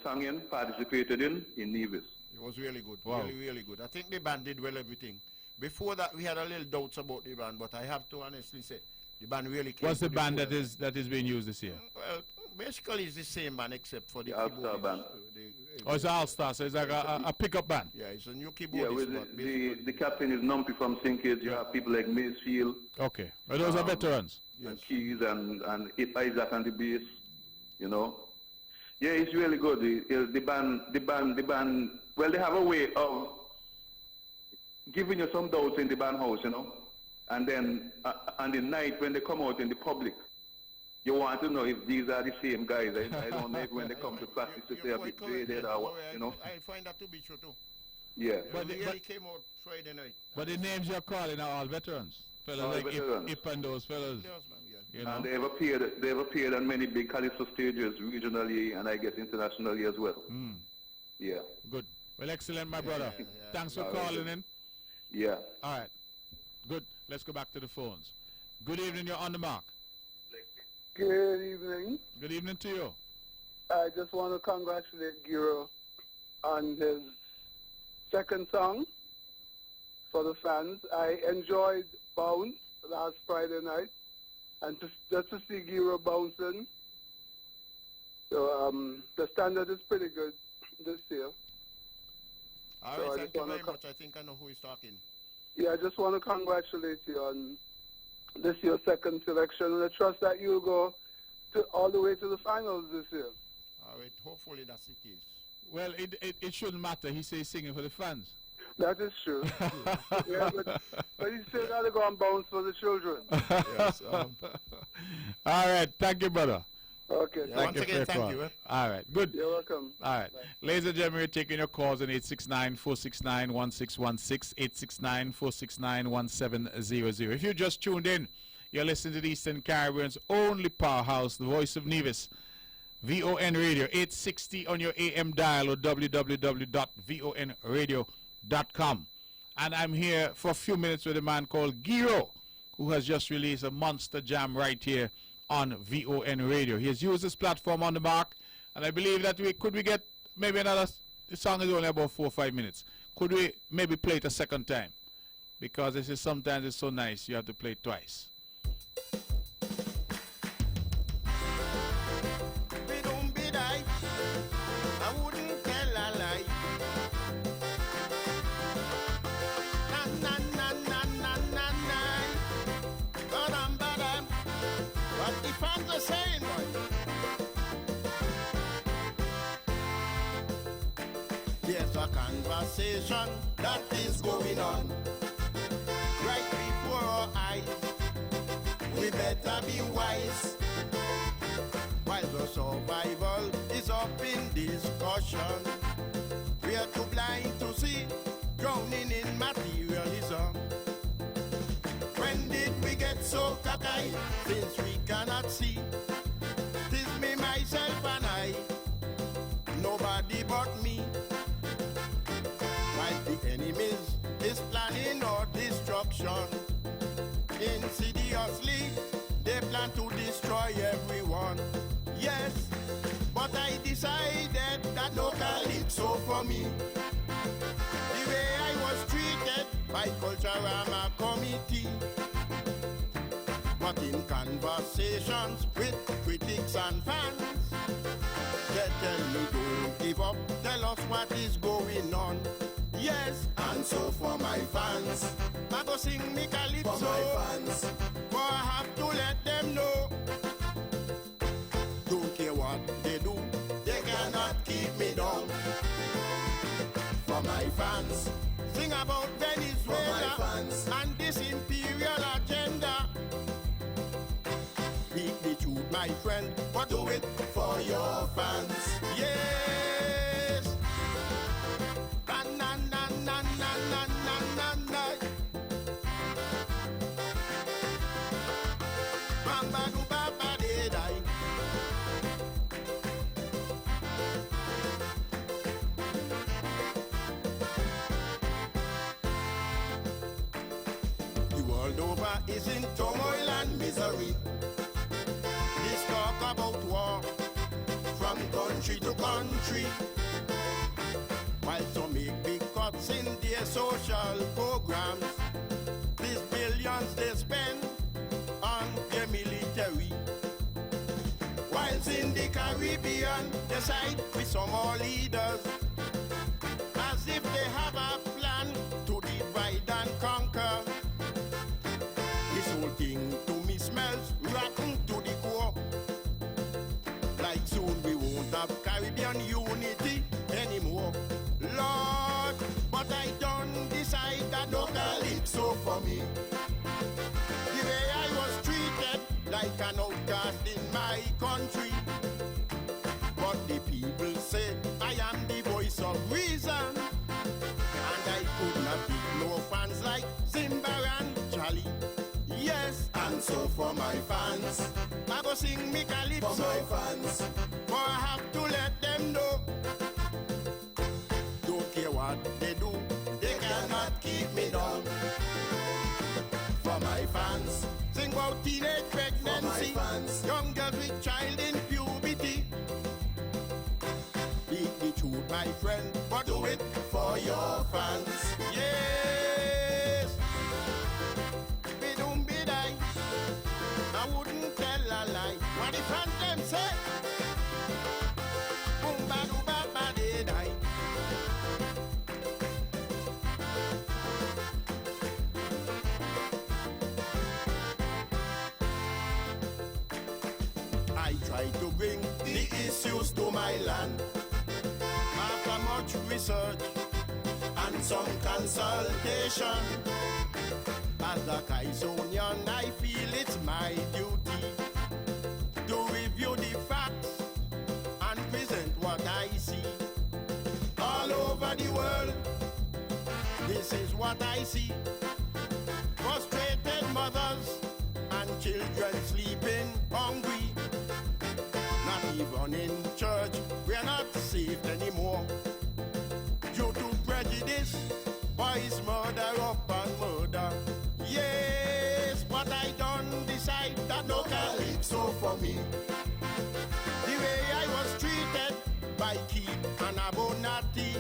sung in, participated in Nevis. It was really good. Wow. Really good. I think the band did well everything. Before that, we had a little doubts about the band, but I have to honestly say, the band really came. What's to the band fore. that is being used this year? Well, basically it's the same band except for the The All-Star keyboardist. band. Oh, it's All-Star, so it's like a pickup band. Yeah, it's a new Yeah, keyboardist. with but the captain is Numpy from Sinkage. You have people like Maysfield Okay. Well, those are veterans. and Keys and Isaac on the bass, you know. Yeah, it's really good. The band, well, they have a way of giving you some doubts in the band house, you know. And then on the night when they come out in the public, you want to know if these are the same guys. I don't know if when they come to practice if they are a bit jaded or what, you know. I find that to be true too. Yeah. But But the- really came out Friday night. But the names you're calling are all veterans. Fellas All like veterans. Ip and those fellas. Yes, man, yeah. You know? And they've appeared on many big calypso stages, regionally and I guess internationally as well. Yeah. Good. Well, excellent, my brother. yeah. Thanks for All right, calling good. in. Yeah. All right. Good. Let's go back to the phones. Good evening. You're on the mark. Good evening. Good evening to you. I just want to congratulate Giro on his second song for the fans. I enjoyed Bounce last Friday night, and just to see Giro bouncing. So the standard is pretty good this year. All So I right, just thank you wanna very co- much. I think I know who is talking. Yeah, I just want to congratulate you on this year's second selection, and I trust that you'll go all the way to the finals this year. All right, hopefully that's the case. Well, it shouldn't matter. He says singing for the fans. That is true. Yeah, but you still got to go and bounce for the children. Yes. All right. Thank you, brother. Okay. Yeah, Thank once you for again, your thank call. you. All right. Good. You're welcome. All right. Ladies and gentlemen, we're taking your calls on 869-469-1616, 869-469-1700. If you just tuned in, you're listening to the Eastern Caribbean's only powerhouse, the voice of Nevis, VON Radio, 860 on your AM dial or www.vonradio.com. And I'm here for a few minutes with a man called Giro, who has just released a monster jam right here on VON Radio. He has used this platform on the mark, and I believe that we get maybe another, the song is only about 4 or 5 minutes. Could we maybe play it a second time? Because this is sometimes it's so nice, you have to play it twice. We don't be die. I wouldn't tell a lie. Na na na na na na na. Badam badam. What the fans are saying, boy? There's a conversation that is going on right before our eyes. We better be wise. While the survival is up in discussion, we are too blind to see, drowning in materialism. When did we get so cocky, since we cannot see? 'Tis me, myself and I, nobody but me. While the enemies is planning our destruction, insidiously they plan to destroy everyone. Yes, but I decided that no calypso for me. The way I was treated by Culturama Committee. But in conversations with critics and fans, they tell me don't give up, tell us what is going on. Yes, and so for my fans, I go sing me calypso. For my fans, for I have to let them know. Don't care what they do, they cannot keep me down. For my fans, sing about Venezuela and this imperial agenda. Speak the truth, my friend, but do it for your fans. Yes. Na na na na na na na na na. Bamba do baba de die. The world over is in turmoil and misery. This talk about war from country to country. While some make big cuts in their social programs, these billions they spend on their military. Whilst in the Caribbean, they side with some more leaders, as if they have a plan to divide and conquer. This whole thing to me smells rotten to the core. Like soon we won't have Caribbean unity anymore. Lord, but I don't decide that no calypso for me. The way I was treated like an outcast in my country. But the people say I am the voice of reason. sing me calypso For my fans. For I have to let them know. Don't care what they do, they cannot keep me down. For my fans. Sing about teenage pregnancy, For my fans. young girls with child in puberty. Speak the truth, my friend, but do it for your fans. Yes. Be-doom, be-die. I wouldn't tell a lie. What the fans them say? Boom, ba-doo, ba-ba-de-die. I try to bring the issues to my land. After much research and some consultation, as a Kaisonian, I feel it's my duty to review the facts and present what I see. All over the world, this is what I see. Frustrated mothers and children sleeping hungry. Not even in church, we're not saved anymore. Due to prejudice, boys murder up and murder. Yes, but I don't decide that no calypso for me. The way I was treated by Keith and Abonati.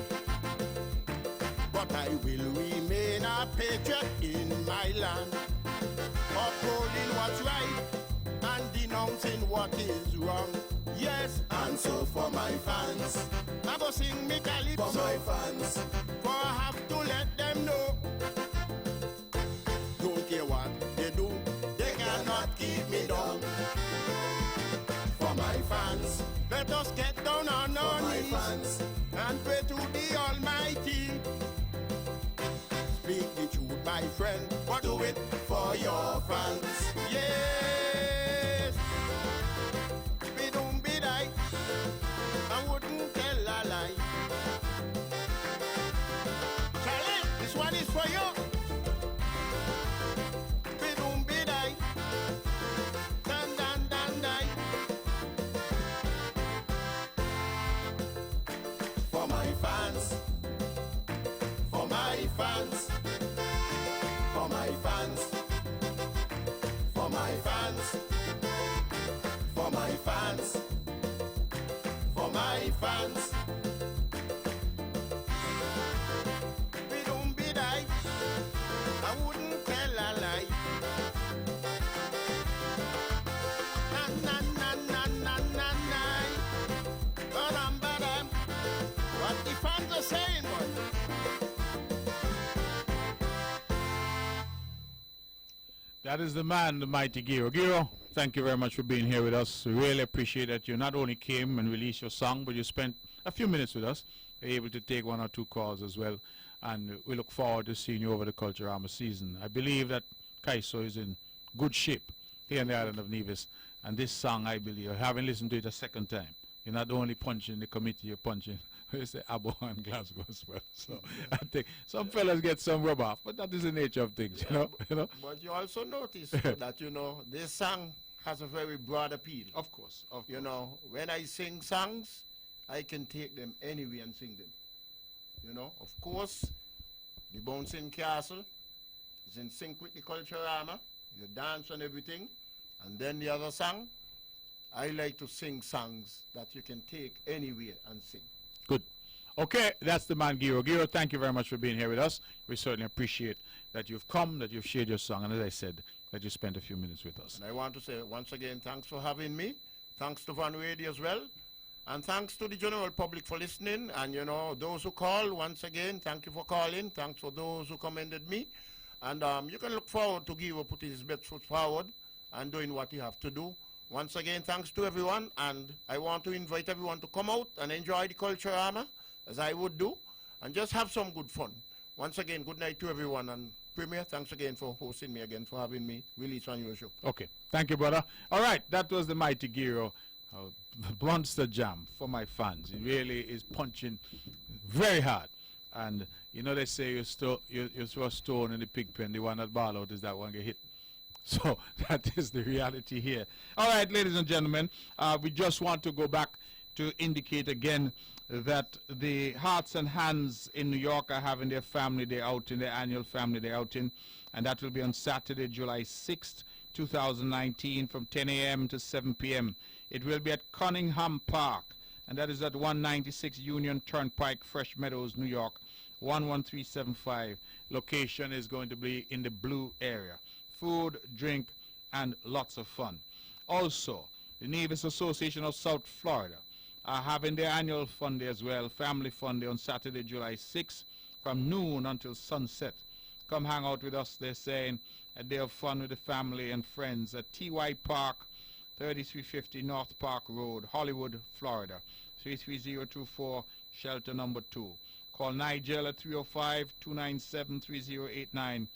But I will remain a patriot in my land, upholding what's right and denouncing what is wrong. Yes, And so for my fans. I go sing me calypso. For my fans. For I have to let them know. Don't care what they do, they cannot keep me down. For my fans. Let us get down on our For my knees fans. and pray to the Almighty. Speak the truth, my friend, but do it for your fans. Yes. Be-doom, be-die. I wouldn't tell a lie. Charlie, this one is for you. Be-doom, be-die. Dan, dan, dan, die. For my fans. For my fans. For my fans. For my fans. For my fans. For my fans. Be-doom, be-die. I wouldn't tell a lie. Na, na, na, na, na, na, na. Ba-dum, ba-dum. What the fans are saying, boy. That is the man, the mighty Giro. Giro, thank you very much for being here with us. We really appreciate that you not only came and released your song, but you spent a few minutes with us. You're able to take one or two calls as well. And we look forward to seeing you over the Culturama season. I believe that Kaiso is in good shape here on the island of Nevis. And this song, I believe, having listened to it a second time, you're not only punching the committee, you're punching Abo and Glasgow as well. So I think some fellas get some rub off, but that is the nature of things, you know. But you also notice that, this song has a very broad appeal. Of course. You know, when I sing songs, I can take them anywhere and sing them. You know, of course, the Bouncing Castle is in sync with the Culturama. You dance and everything. And then the other song, I like to sing songs that you can take anywhere and sing. Good. Okay, that's the man, Giro. Giro, thank you very much for being here with us. We certainly appreciate that you've come, that you've shared your song, and as I said, that you spent a few minutes with us. And I want to say once again, thanks for having me. Thanks to Van Radio as well. And thanks to the general public for listening. And, those who call, once again, thank you for calling. Thanks for those who commended me. And you can look forward to Giro putting his best foot forward and doing what he have to do. Once again, thanks to everyone. And I want to invite everyone to come out and enjoy the Culturama, as I would do, and just have some good fun. Once again, good night to everyone. And Premier, thanks again for hosting me again, for having me release on your show. Okay. Thank you, brother. All right. That was the mighty Giro. Monster Jam for my fans. It really is punching very hard. And, they say you throw a stone in the pig pen, the one that ball out is that one get hit. So that is the reality here. All right, ladies and gentlemen, we just want to go back to indicate again that the Hearts and Hands in New York are having their family day outing, their annual family day outing, and that will be on Saturday, July 6th, 2019, from 10 a.m. to 7 p.m. It will be at Cunningham Park, and that is at 196 Union Turnpike, Fresh Meadows, New York, 11375. Location is going to be in the blue area. Food, drink, and lots of fun. Also, the Nevis Association of South Florida are having their annual fun day as well, family fun day on Saturday, July 6th, from noon until sunset. Come hang out with us, they're saying, a day of fun with the family and friends at TY Park, 3350 North Park Road, Hollywood, Florida, 33024, shelter number 2. Call Nigel at 305-297-3089,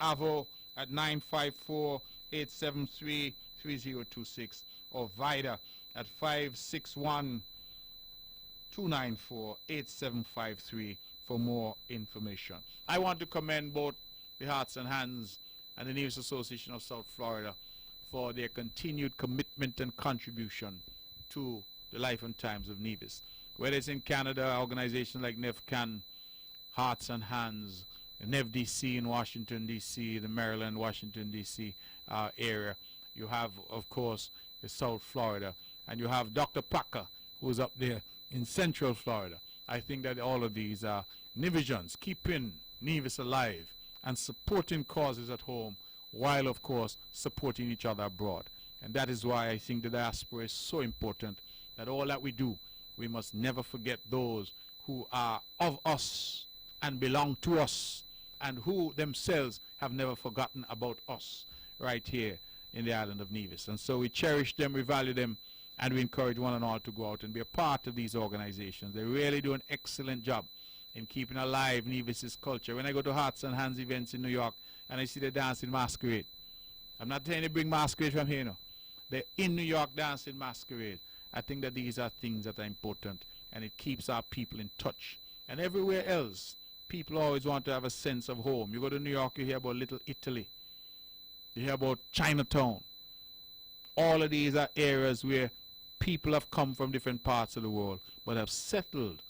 Avo at 954-873-3026, or Vida at 561-294-8753 for more information. I want to commend both the Hearts and Hands and the Nevis Association of South Florida for their continued commitment and contribution to the life and times of Nevis. Whether it's in Canada, organizations like NEVCAN, Hearts and Hands, NEVDC in Washington, D.C., the Maryland, Washington, D.C. Area. You have, of course, the South Florida, and you have Dr. Packer, who's up there in Central Florida. I think that all of these are Nevisians keeping Nevis alive and supporting causes at home while, of course, supporting each other abroad. And that is why I think the diaspora is so important, that all that we do, we must never forget those who are of us and belong to us, and who themselves have never forgotten about us right here in the island of Nevis. And so we cherish them, we value them, and we encourage one and all to go out and be a part of these organizations. They really do an excellent job in keeping alive Nevis's culture. When I go to Hearts and Hands events in New York and I see the dancing masquerade, I'm not saying they bring masquerade from here, you know. They're in New York dancing masquerade. I think that these are things that are important, and it keeps our people in touch. And everywhere else, people always want to have a sense of home. You go to New York, you hear about Little Italy. You hear about Chinatown. All of these are areas where people have come from different parts of the world, but have settled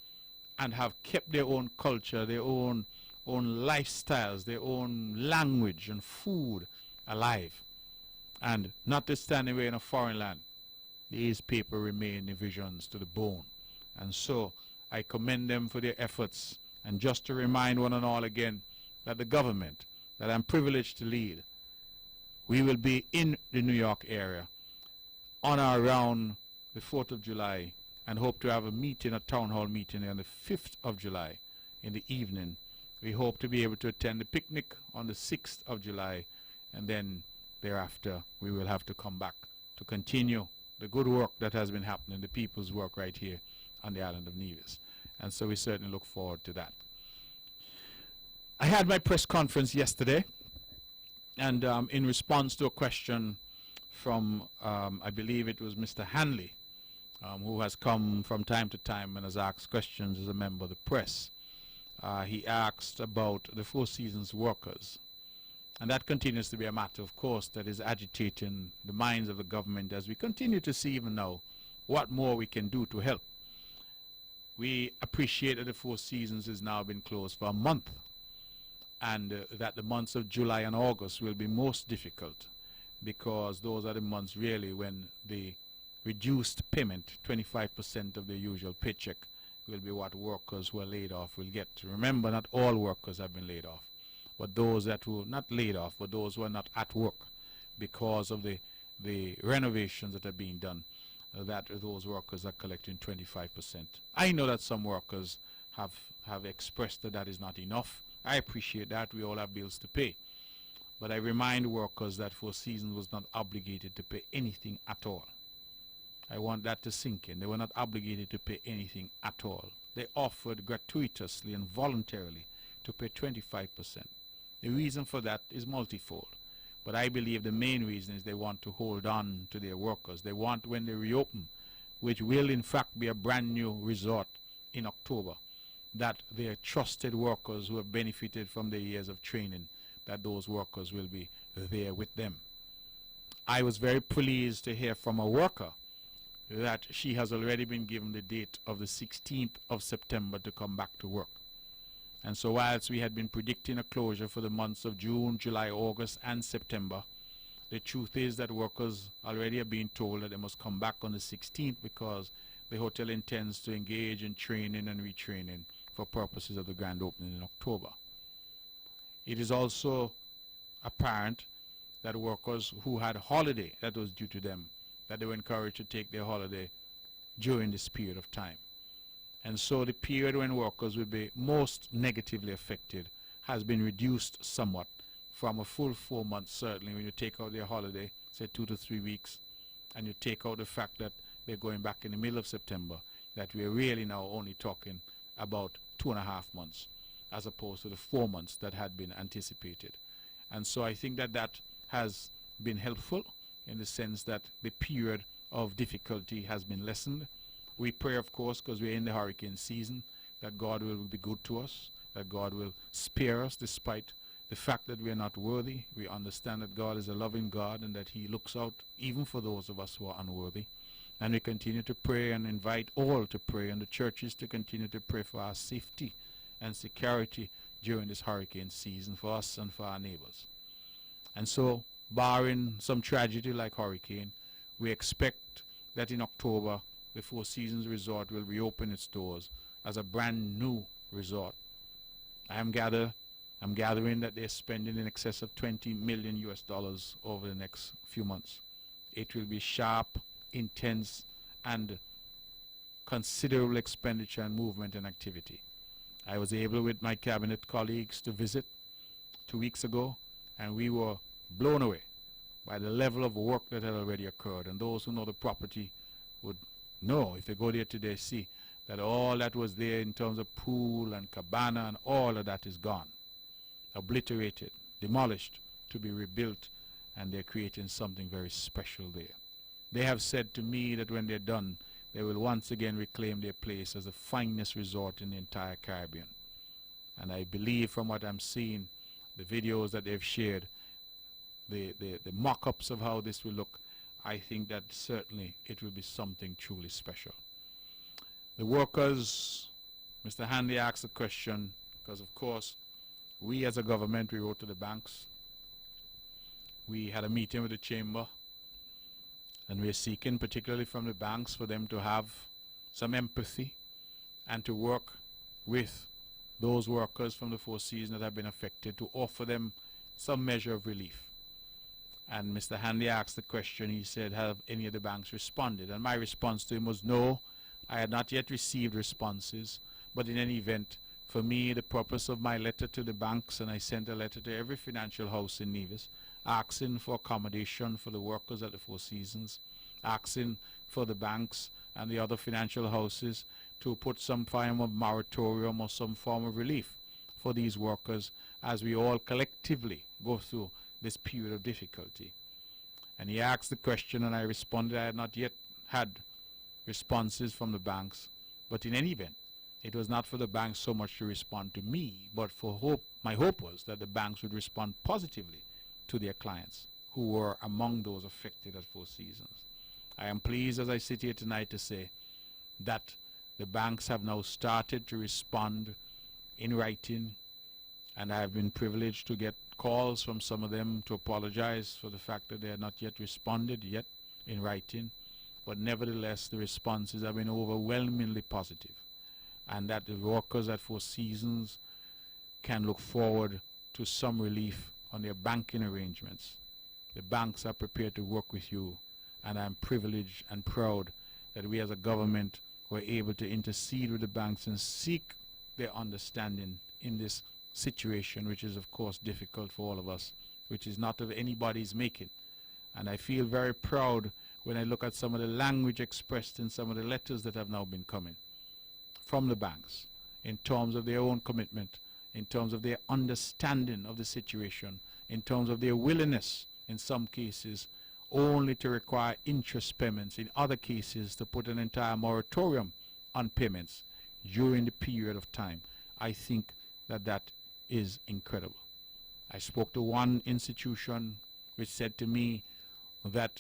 and have kept their own culture, their own lifestyles, their own language and food alive. And not to stand away in a foreign land, these people remain Nevisians to the bone. And so I commend them for their efforts. And just to remind one and all again that the government that I'm privileged to lead, we will be in the New York area on or around the 4th of July, and hope to have a meeting, a town hall meeting on the 5th of July in the evening. We hope to be able to attend the picnic on the 6th of July, and then thereafter we will have to come back to continue the good work that has been happening, the people's work right here on the island of Nevis. And so we certainly look forward to that. I had my press conference yesterday, and in response to a question from, I believe it was Mr. Hanley, who has come from time to time and has asked questions as a member of the press. He asked about the Four Seasons workers. And that continues to be a matter, of course, that is agitating the minds of the government, as we continue to see even now what more we can do to help. We appreciate that the Four Seasons has now been closed for a month, and that the months of July and August will be most difficult, because those are the months really when the reduced payment, 25% of the usual paycheck, will be what workers who are laid off will get. Remember, not all workers have been laid off, but those that were not laid off, but those who are not at work because of the renovations that are being done, that those workers are collecting 25%. I know that some workers have expressed that that is not enough. I appreciate that. We all have bills to pay. But I remind workers that Four Seasons was not obligated to pay anything at all. I want that to sink in. They were not obligated to pay anything at all. They offered gratuitously and voluntarily to pay 25%. The reason for that is multifold. But I believe the main reason is they want to hold on to their workers. They want, when they reopen, which will in fact be a brand new resort in October, that their trusted workers who have benefited from their years of training, that those workers will be there with them. I was very pleased to hear from a worker that she has already been given the date of the 16th of September to come back to work. And so whilst we had been predicting a closure for the months of June, July, August, and September, the truth is that workers already are being told that they must come back on the 16th because the hotel intends to engage in training and retraining for purposes of the grand opening in October. It is also apparent that workers who had holiday that was due to them, that they were encouraged to take their holiday during this period of time. And so the period when workers will be most negatively affected has been reduced somewhat from a full 4 months, certainly, when you take out their holiday, say 2 to 3 weeks, and you take out the fact that they're going back in the middle of September, that we're really now only talking about 2.5 months, as opposed to the 4 months that had been anticipated. And so I think that that has been helpful in the sense that the period of difficulty has been lessened. We pray, of course, because we're in the hurricane season, that God will be good to us, that God will spare us despite the fact that we are not worthy. We understand that God is a loving God and that he looks out even for those of us who are unworthy. And we continue to pray and invite all to pray, and the churches to continue to pray for our safety and security during this hurricane season for us and for our neighbors. And so, barring some tragedy like hurricane, we expect that in October, the Four Seasons Resort will reopen its doors as a brand new resort. I'm gathering that they're spending in excess of $20 million over the next few months. It will be sharp, intense, and considerable expenditure and movement and activity. I was able with my cabinet colleagues to visit 2 weeks ago, and we were blown away by the level of work that had already occurred. And those who know the property would know, if they go there today, see that all that was there in terms of pool and cabana and all of that is gone, obliterated, demolished, to be rebuilt, and they're creating something very special there. They have said to me that when they're done, they will once again reclaim their place as the finest resort in the entire Caribbean. And I believe from what I'm seeing, the videos that they've shared, the mock-ups of how this will look, I think that certainly it will be something truly special. The workers, Mr. Hanley asked a question, because of course, we as a government, we wrote to the banks. We had a meeting with the chamber, and we're seeking, particularly from the banks, for them to have some empathy and to work with those workers from the Four Seasons that have been affected to offer them some measure of relief. And Mr. Hanley asked the question, he said, have any of the banks responded? And my response to him was no, I had not yet received responses, but in any event, for me, the purpose of my letter to the banks, and I sent a letter to every financial house in Nevis, asking for accommodation for the workers at the Four Seasons, asking for the banks and the other financial houses to put some form of moratorium or some form of relief for these workers as we all collectively go through this period of difficulty. And he asked the question, and I responded I had not yet had responses from the banks, but in any event, it was not for the banks so much to respond to me, but for hope. My hope was that the banks would respond positively to their clients who were among those affected at Four Seasons. I am pleased as I sit here tonight to say that the banks have now started to respond in writing, and I have been privileged to get calls from some of them to apologize for the fact that they had not yet responded yet in writing, but nevertheless the responses have been overwhelmingly positive, and that the workers at Four Seasons can look forward to some relief on their banking arrangements. The banks are prepared to work with you, and I'm privileged and proud that we as a government were able to intercede with the banks and seek their understanding in this situation, which is of course difficult for all of us, which is not of anybody's making. And I feel very proud when I look at some of the language expressed in some of the letters that have now been coming from the banks in terms of their own commitment, in terms of their understanding of the situation, in terms of their willingness in some cases only to require interest payments, in other cases to put an entire moratorium on payments during the period of time. I think that that is incredible. I spoke to one institution which said to me, that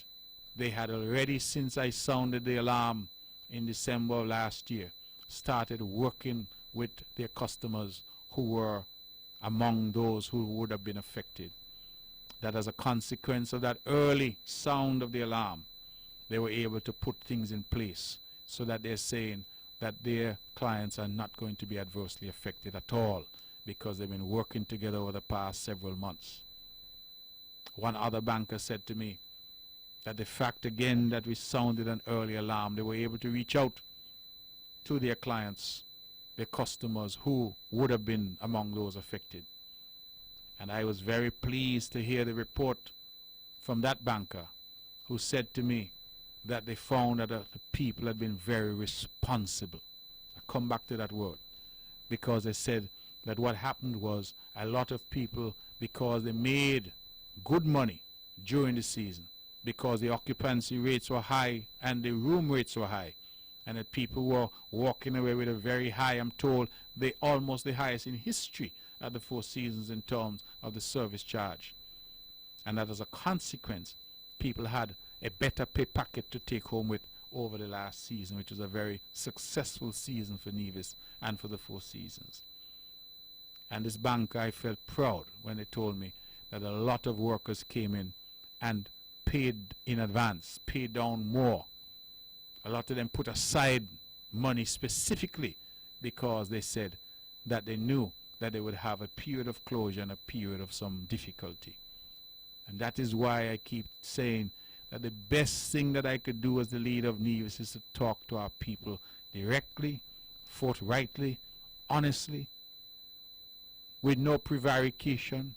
they had already, since I sounded the alarm in December of last year, started working with their customers who were among those who would have been affected. That as a consequence of that early sound of the alarm, they were able to put things in place so that they're saying that their clients are not going to be adversely affected at all because they've been working together over the past several months. One other banker said to me that the fact again that we sounded an early alarm, they were able to reach out to their clients, their customers who would have been among those affected. And I was very pleased to hear the report from that banker who said to me that they found that the people had been very responsible. I come back to that word, because they said that what happened was a lot of people, because they made good money during the season, because the occupancy rates were high and the room rates were high, and that people were walking away with a very high, I'm told, they almost the highest in history at the Four Seasons in terms of the service charge. And that as a consequence, people had a better pay packet to take home with over the last season, which was a very successful season for Nevis and for the Four Seasons. And this banker, I felt proud when they told me that a lot of workers came in and paid in advance, paid down more. A lot of them put aside money specifically because they said that they knew that they would have a period of closure and a period of some difficulty. And that is why I keep saying that the best thing that I could do as the leader of Nevis is to talk to our people directly, forthrightly, honestly, with no prevarication,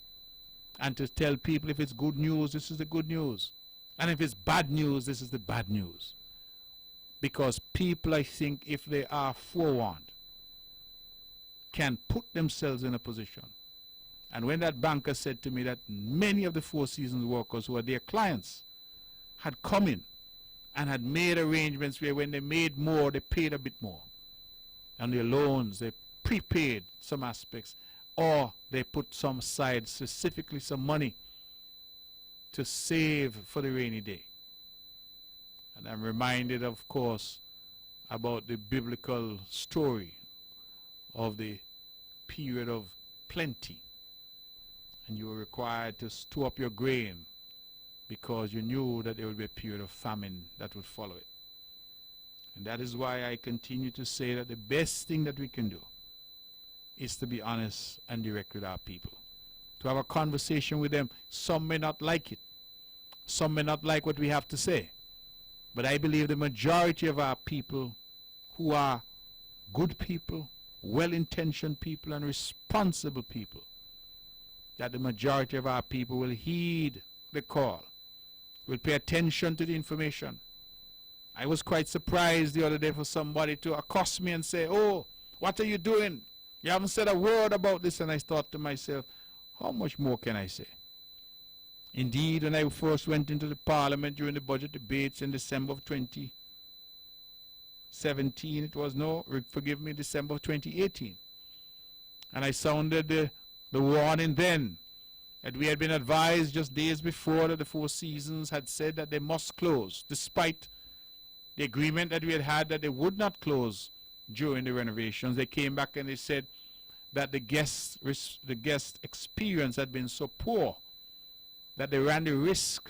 and to tell people if it's good news, this is the good news. And if it's bad news, this is the bad news. Because people, I think, if they are forewarned, can put themselves in a position. And when that banker said to me that many of the Four Seasons workers who are their clients had come in and had made arrangements where when they made more, they paid a bit more. And their loans, they prepaid some aspects, or they put some aside, specifically some money, to save for the rainy day. And I'm reminded, of course, about the biblical story of the period of plenty. And you were required to store up your grain because you knew that there would be a period of famine that would follow it. And that is why I continue to say that the best thing that we can do is to be honest and direct with our people. To have a conversation with them. Some may not like it. Some may not like what we have to say. But I believe the majority of our people, who are good people, well-intentioned people, and responsible people, that the majority of our people will heed the call, will pay attention to the information. I was quite surprised the other day for somebody to accost me and say, "Oh, what are you doing? You haven't said a word about this." And I thought to myself, how much more can I say? Indeed, when I first went into the Parliament during the budget debates in December of 2017, it was, no, forgive me, December of 2018. And I sounded the warning then that we had been advised just days before that the Four Seasons had said that they must close, despite the agreement that we had had that they would not close during the renovations. They came back and they said that the guest experience had been so poor that they ran the risk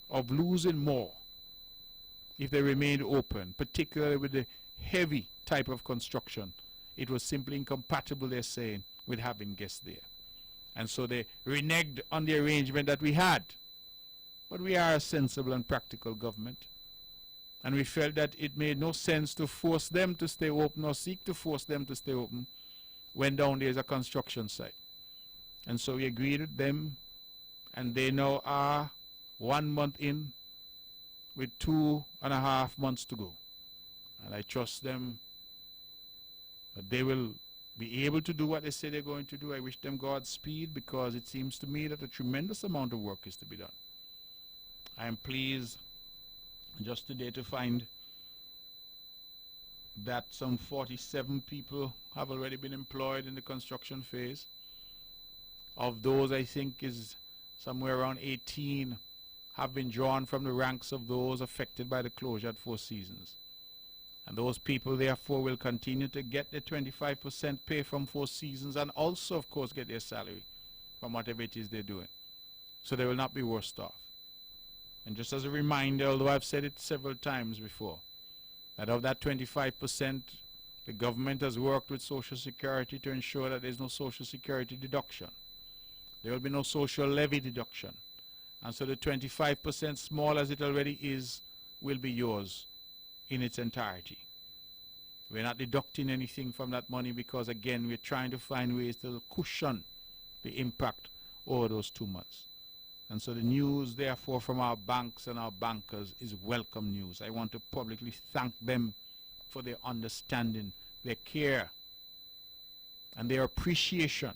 of losing more if they remained open, particularly with the heavy type of construction. It was simply incompatible, they're saying, with having guests there. And so they reneged on the arrangement that we had. But we are a sensible and practical government. And we felt that it made no sense to force them to stay open or seek to force them to stay open when down there is a construction site. And so we agreed with them, and they now are 1 month in with 2.5 months to go. And I trust them that they will be able to do what they say they're going to do. I wish them Godspeed, because it seems to me that a tremendous amount of work is to be done. I am pleased just today to find that some 47 people have already been employed in the construction phase. Of those, I think is somewhere around 18 have been drawn from the ranks of those affected by the closure at Four Seasons. And those people, therefore, will continue to get the 25% pay from Four Seasons and also, of course, get their salary from whatever it is they're doing. So they will not be worse off. And just as a reminder, although I've said it several times before, that of that 25%, the government has worked with Social Security to ensure that there's no Social Security deduction. There will be no social levy deduction. And so the 25%, small as it already is, will be yours in its entirety. We're not deducting anything from that money because, again, we're trying to find ways to cushion the impact over those 2 months. And so the news, therefore, from our banks and our bankers is welcome news. I want to publicly thank them for their understanding, their care, and their appreciation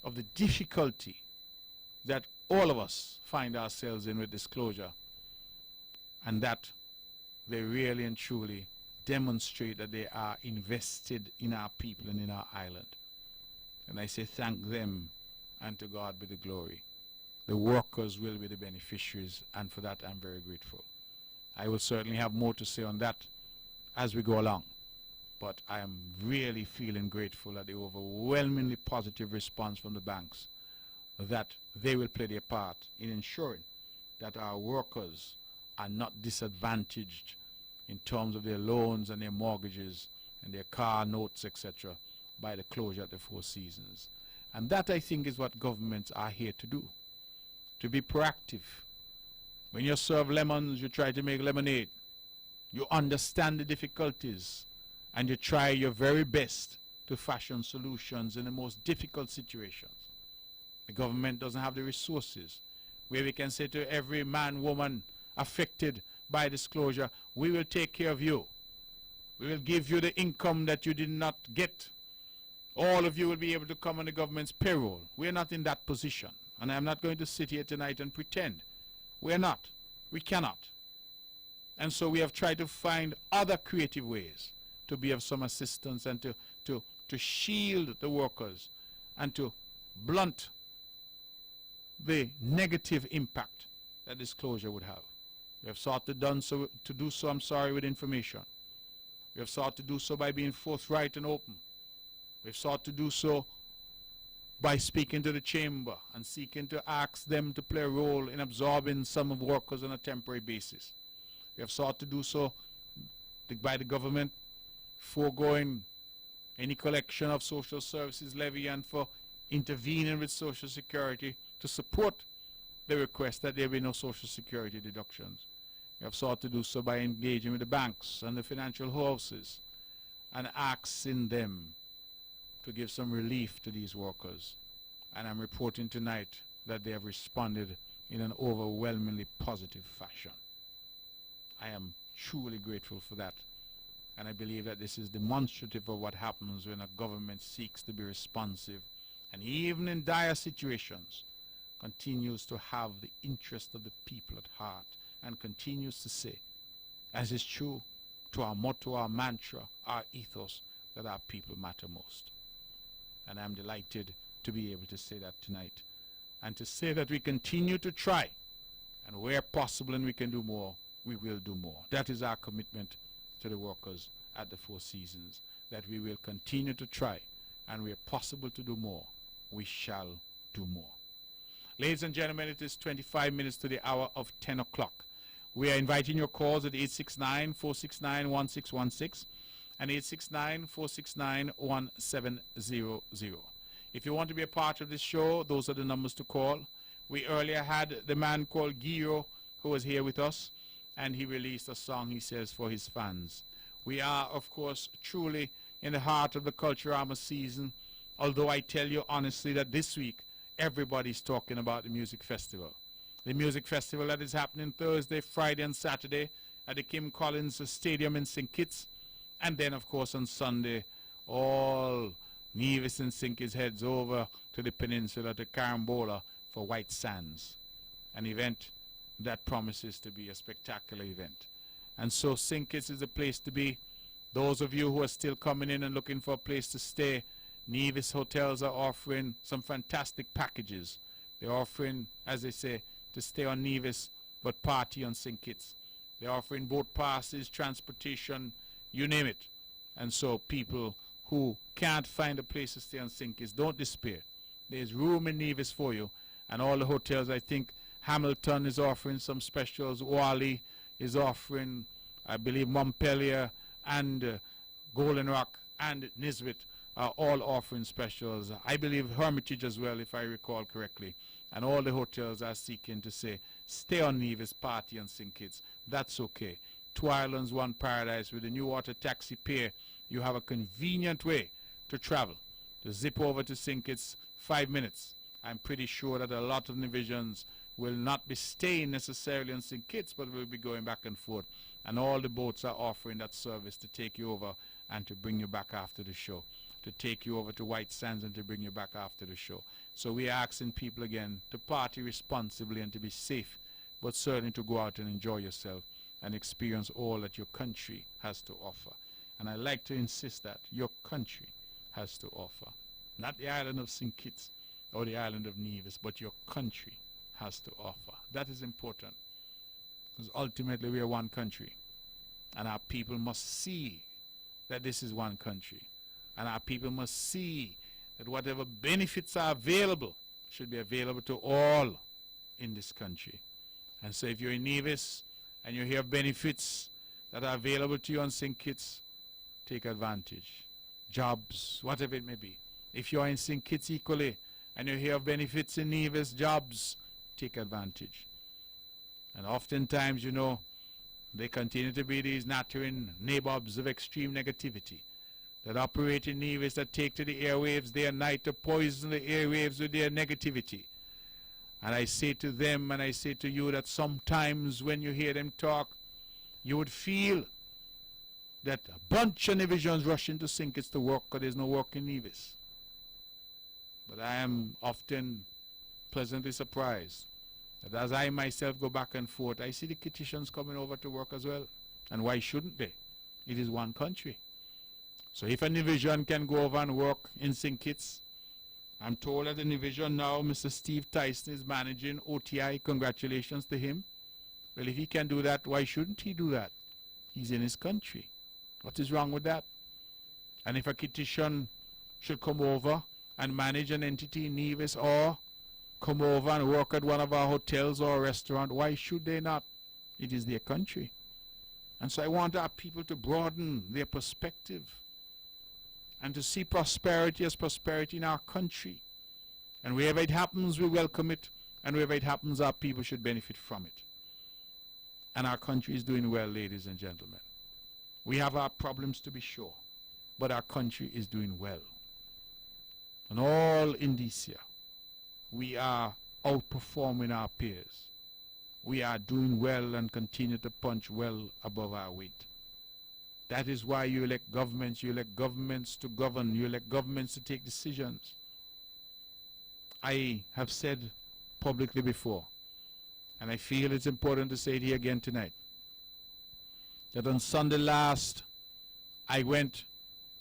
of the difficulty that all of us find ourselves in with disclosure, and that they really and truly demonstrate that they are invested in our people and in our island. And I say thank them, and to God be the glory. The workers will be the beneficiaries, and for that I'm very grateful. I will certainly have more to say on that as we go along, but I am really feeling grateful at the overwhelmingly positive response from the banks, that they will play their part in ensuring that our workers are not disadvantaged in terms of their loans and their mortgages and their car notes, etc., by the closure at the Four Seasons. And that, I think, is what governments are here to do, to be proactive. When you serve lemons, you try to make lemonade. You understand the difficulties, and you try your very best to fashion solutions in the most difficult situations. The government doesn't have the resources where we can say to every man, woman affected by disclosure, we will take care of you. We will give you the income that you did not get. All of you will be able to come on the government's payroll. We are not in that position. And I'm not going to sit here tonight and pretend. We are not. We cannot. And so we have tried to find other creative ways to be of some assistance and to shield the workers and to blunt the negative impact that this closure would have. We have sought to do so, with information. We have sought to do so by being forthright and open. We have sought to do so by speaking to the chamber and seeking to ask them to play a role in absorbing some of workers on a temporary basis. We have sought to do so by the government foregoing any collection of social services levy and for intervening with Social Security to support the request that there be no Social Security deductions. We have sought to do so by engaging with the banks and the financial houses and asking them to give some relief to these workers. And I'm reporting tonight that they have responded in an overwhelmingly positive fashion. I am truly grateful for that. And I believe that this is demonstrative of what happens when a government seeks to be responsive and even in dire situations continues to have the interest of the people at heart and continues to say, as is true to our motto, our mantra, our ethos, that our people matter most. And I'm delighted to be able to say that tonight and to say that we continue to try, and where possible and we can do more, we will do more. That is our commitment to the workers at the Four Seasons, that we will continue to try, and where possible to do more, we shall do more. Ladies and gentlemen, it is 25 minutes to the hour of 10 o'clock. We are inviting your calls at 869-469-1616 and 869-469-1700. If you want to be a part of this show, those are the numbers to call. We earlier had the man called Giro who was here with us, and he released a song, he says, for his fans. We are, of course, truly in the heart of the Culturama season, although I tell you honestly that this week everybody's talking about the music festival. The music festival that is happening Thursday, Friday, and Saturday at the Kim Collins Stadium in St. Kitts. And then, of course, on Sunday, all Nevis and St. Kitts heads over to the peninsula, to Carambola, for White Sands, an event that promises to be a spectacular event. And so St. Kitts is the place to be. Those of you who are still coming in and looking for a place to stay, Nevis hotels are offering some fantastic packages. They're offering, as they say, to stay on Nevis but party on St. Kitts. They're offering boat passes, transportation, you name it. And so people who can't find a place to stay on St. Kitts, don't despair. There's room in Nevis for you. And all the hotels, I think Hamilton is offering some specials. Wally is offering, I believe, Montpelier and Golden Rock and Nisbet are all offering specials. I believe Hermitage as well, if I recall correctly. And all the hotels are seeking to say, stay on Nevis, party on St. Kitts. That's okay. Two Islands, One Paradise. With the new water taxi pier, you have a convenient way to travel. To zip over to St. Kitts, 5 minutes. I'm pretty sure that a lot of Nevisians will not be staying necessarily on St. Kitts, but will be going back and forth. And all the boats are offering that service to take you over and to bring you back after the show. To take you over to White Sands and to bring you back after the show. So we are asking people again to party responsibly and to be safe, but certainly to go out and enjoy yourself and experience all that your country has to offer. And I like to insist that your country has to offer. Not the island of St. Kitts or the island of Nevis, but your country has to offer. That is important. Because ultimately we are one country. And our people must see that this is one country. And our people must see that whatever benefits are available should be available to all in this country. And so if you're in Nevis and you hear benefits that are available to you on St. Kitts, take advantage. Jobs, whatever it may be. If you're in St. Kitts equally and you hear of benefits in Nevis, jobs, take advantage. And oftentimes, you know, they continue to be these nattering nabobs of extreme negativity that operate in Nevis, that take to the airwaves day and night to poison the airwaves with their negativity. And I say to them and I say to you that sometimes when you hear them talk, you would feel that a bunch of Nevisians rush into St. Kitts to work because there's no work in Nevis. But I am often pleasantly surprised that as I myself go back and forth, I see the Kittitians coming over to work as well. And why shouldn't they? It is one country. So if a Nevisian can go over and work in St. Kitts, I'm told that the Nevisian now, Mr. Steve Tyson, is managing OTI. Congratulations to him. Well, if he can do that, why shouldn't he do that? He's in his country. What is wrong with that? And if a Kittitian should come over and manage an entity in Nevis or come over and work at one of our hotels or a restaurant, why should they not? It is their country. And so I want our people to broaden their perspective and to see prosperity as prosperity in our country. And wherever it happens, we welcome it. And wherever it happens, our people should benefit from it. And our country is doing well, ladies and gentlemen. We have our problems, to be sure, but our country is doing well. And all indicia, we are outperforming our peers. We are doing well and continue to punch well above our weight. That is why you elect governments to govern, you elect governments to take decisions. I have said publicly before, and I feel it's important to say it here again tonight, that on Sunday last, I went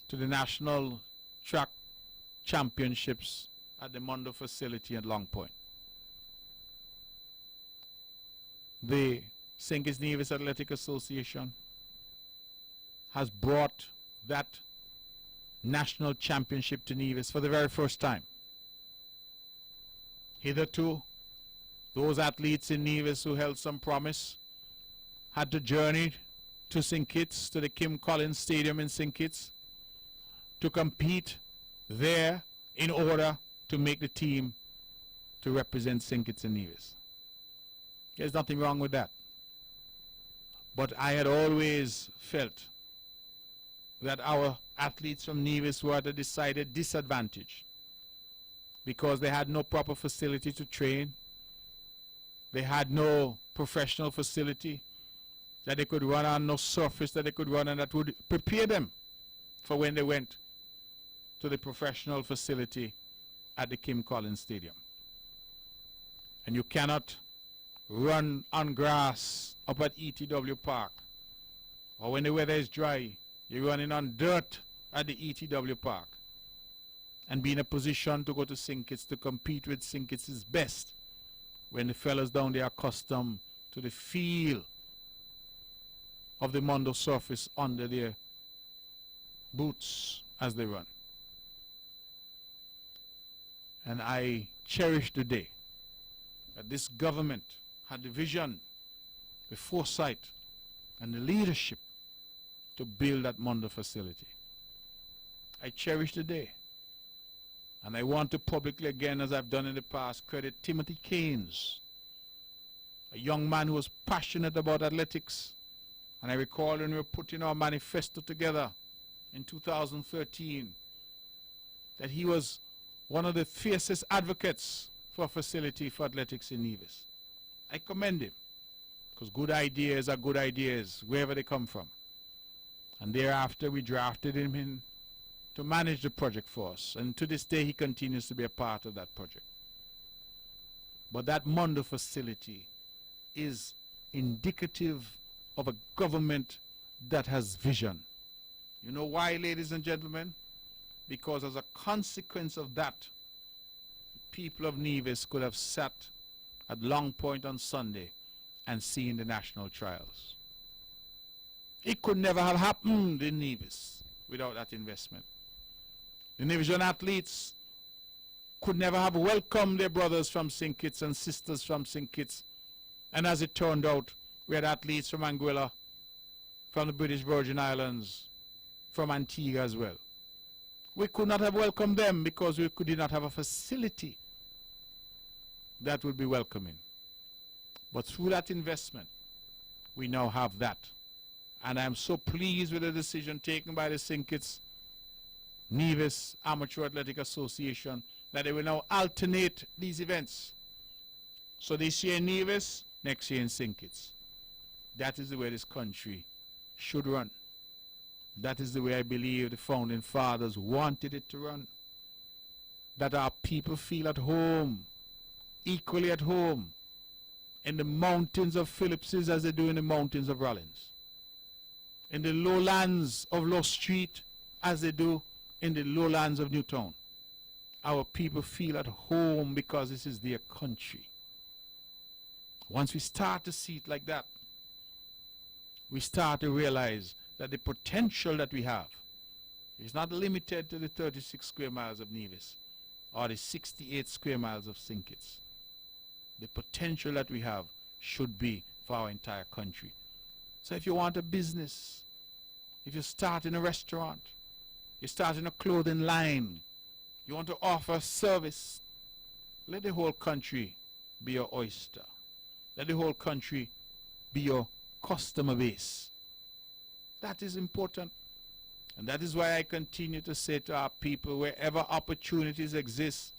to the National Track Championships at the Mondo facility at Long Point. The St. Kitts Nevis Athletic Association has brought that national championship to Nevis for the very first time. Hitherto, those athletes in Nevis who held some promise had to journey to St. Kitts, to the Kim Collins Stadium in St. Kitts, to compete there in order to make the team to represent St. Kitts and Nevis. There's nothing wrong with that. But I had always felt that our athletes from Nevis were at a decided disadvantage because they had no proper facility to train. They had no professional facility that they could run on, no surface that they could run on that would prepare them for when they went to the professional facility at the Kim Collins Stadium. And you cannot run on grass up at ETW Park, or when the weather is dry, you're running on dirt at the ETW Park, and be in a position to go to St. Kitts to compete with St. Kitts' best when the fellas down there are accustomed to the feel of the Mondo surface under their boots as they run. And I cherish the day that this government had the vision, the foresight, and the leadership to build that Mondo facility. I cherish the day. And I want to publicly, again, as I've done in the past, credit Timothy Keynes, a young man who was passionate about athletics. And I recall when we were putting our manifesto together in 2013, that he was one of the fiercest advocates for a facility for athletics in Nevis. I commend him, because good ideas are good ideas, wherever they come from. And thereafter, we drafted him in to manage the project for us. And to this day, he continues to be a part of that project. But that Mondo facility is indicative of a government that has vision. You know why, ladies and gentlemen? Because as a consequence of that, the people of Nevis could have sat at Long Point on Sunday and seen the national trials. It could never have happened in Nevis without that investment. The Nevisian athletes could never have welcomed their brothers from St. Kitts and sisters from St. Kitts. And as it turned out, we had athletes from Anguilla, from the British Virgin Islands, from Antigua as well. We could not have welcomed them because we did not have a facility that would be welcoming. But through that investment, we now have that. And I'm so pleased with the decision taken by the St. Kitts Nevis Amateur Athletic Association that they will now alternate these events. So this year in Nevis, next year in St. Kitts. That is the way this country should run. That is the way I believe the founding fathers wanted it to run. That our people feel at home, equally at home, in the mountains of Phillipses as they do in the mountains of Rollins. In the lowlands of Low Street as they do in the lowlands of Newtown. Our people feel at home because this is their country. Once we start to see it like that, we start to realize that the potential that we have is not limited to the 36 square miles of Nevis or the 68 square miles of St. Kitts. The potential that we have should be for our entire country. So if you want a business, if you start in a restaurant, you start in a clothing line, you want to offer a service, let the whole country be your oyster. Let the whole country be your customer base. That is important. And that is why I continue to say to our people, wherever opportunities exist,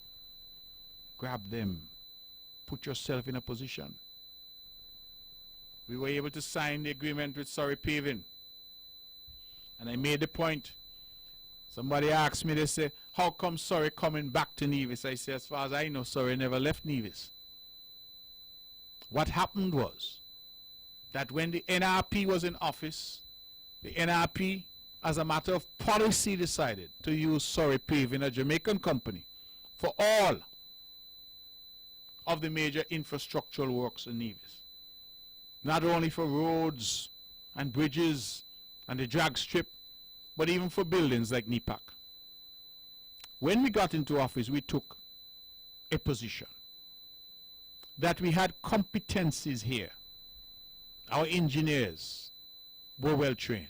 grab them. Put yourself in a position. We were able to sign the agreement with Surrey Paving. And I made the point. Somebody asked me, they say, how come Surrey coming back to Nevis? I say, as far as I know, Surrey never left Nevis. What happened was that when the NRP was in office, the NRP, as a matter of policy, decided to use Surrey Paving, a Jamaican company, for all of the major infrastructural works in Nevis. Not only for roads and bridges and the drag strip, but even for buildings like NEPAC. When we got into office, we took a position that we had competencies here. Our engineers were well trained.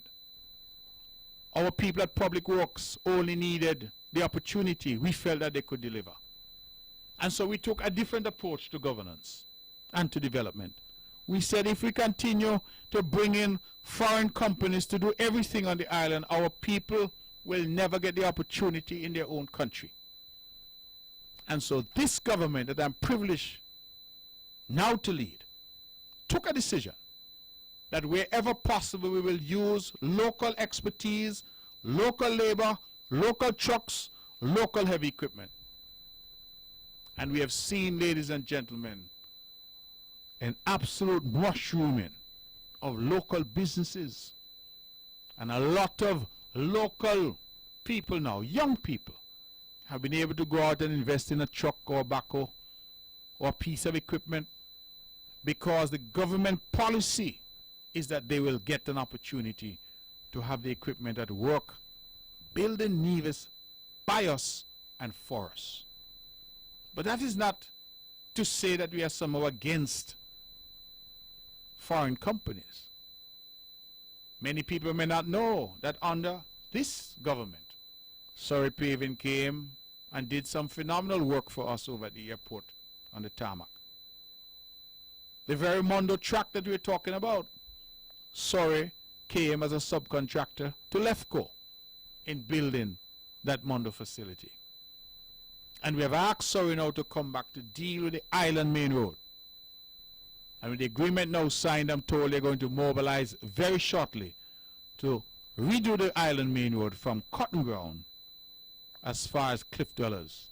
Our people at Public Works only needed the opportunity. We felt that they could deliver. And so we took a different approach to governance and to development. We said if we continue to bring in foreign companies to do everything on the island, our people will never get the opportunity in their own country. And so this government that I'm privileged now to lead took a decision that wherever possible we will use local expertise, local labor, local trucks, local heavy equipment. And we have seen, ladies and gentlemen, an absolute mushrooming of local businesses. And a lot of local people now, young people, have been able to go out and invest in a truck or backhoe or a piece of equipment, because the government policy is that they will get an opportunity to have the equipment at work, building Nevis by us and for us. But that is not to say that we are somehow against foreign companies. Many people may not know that under this government, Surrey Paving came and did some phenomenal work for us over at the airport on the tarmac. The very Mondo track that we're talking about, Surrey came as a subcontractor to Lefco in building that Mondo facility. And we have asked Surrey now to come back to deal with the Island Main Road. And with the agreement now signed, I'm told they're going to mobilize very shortly to redo the Island Main Road from Cotton Ground as far as Cliff Dwellers.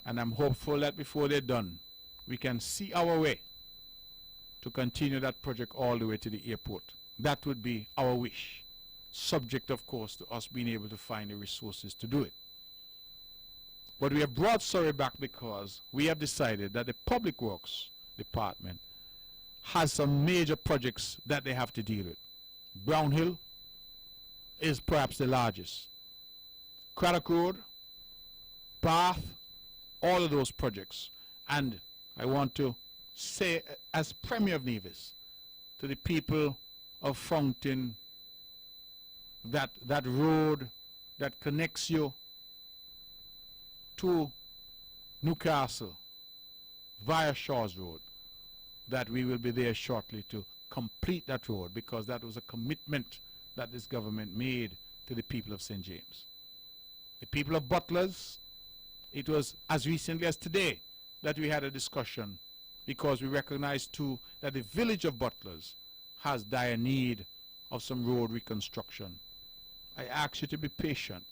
And I'm hopeful that before they're done, we can see our way to continue that project all the way to the airport. That would be our wish, subject, of course, to us being able to find the resources to do it. But we have brought Surrey back because we have decided that the Public Works Department has some major projects that they have to deal with. Brown Hill is perhaps the largest. Craddock Road, Bath, all of those projects. And I want to say, as Premier of Nevis, to the people of Fountain, that road that connects you to Newcastle via Shaw's Road, that we will be there shortly to complete that road, because that was a commitment that this government made to the people of St. James. The people of Butlers, it was as recently as today that we had a discussion, because we recognize too that the village of Butlers has dire need of some road reconstruction. I ask you to be patient,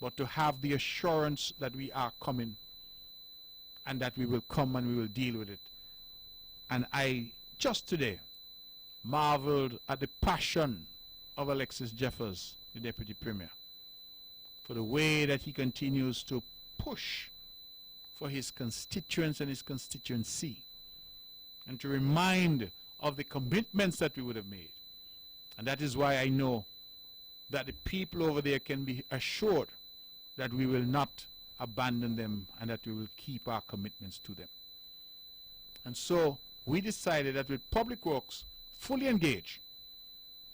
but to have the assurance that we are coming and that we will come and we will deal with it. And I just today marveled at the passion of Alexis Jeffers, the Deputy Premier, for the way that he continues to push for his constituents and his constituency, and to remind of the commitments that we would have made. And that is why I know that the people over there can be assured that we will not abandon them and that we will keep our commitments to them. And so we decided that with Public Works fully engaged,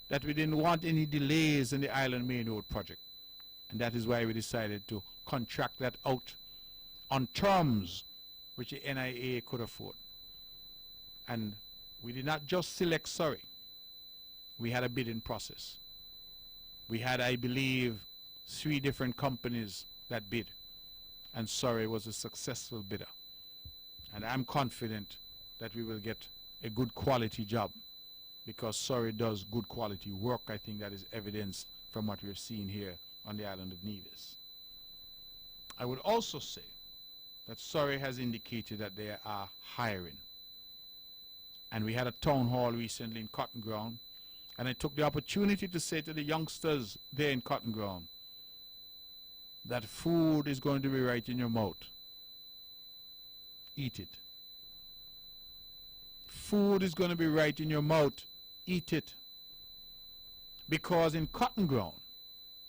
that we didn't want any delays in the Island Main Road project. And that is why we decided to contract that out on terms which the NIA could afford. And we did not just select Surrey. We had a bidding process. We had, I believe, 3 different companies that bid, and Surrey was a successful bidder. And I'm confident that we will get a good quality job, because Surrey does good quality work. I think that is evidenced from what we're seeing here on the island of Nevis. I would also say that Surrey has indicated that they are hiring. And we had a town hall recently in Cotton Ground, and I took the opportunity to say to the youngsters there in Cotton Ground that food is going to be right in your mouth. Eat it. Food is going to be right in your mouth. Eat it. Because in Cotton Ground,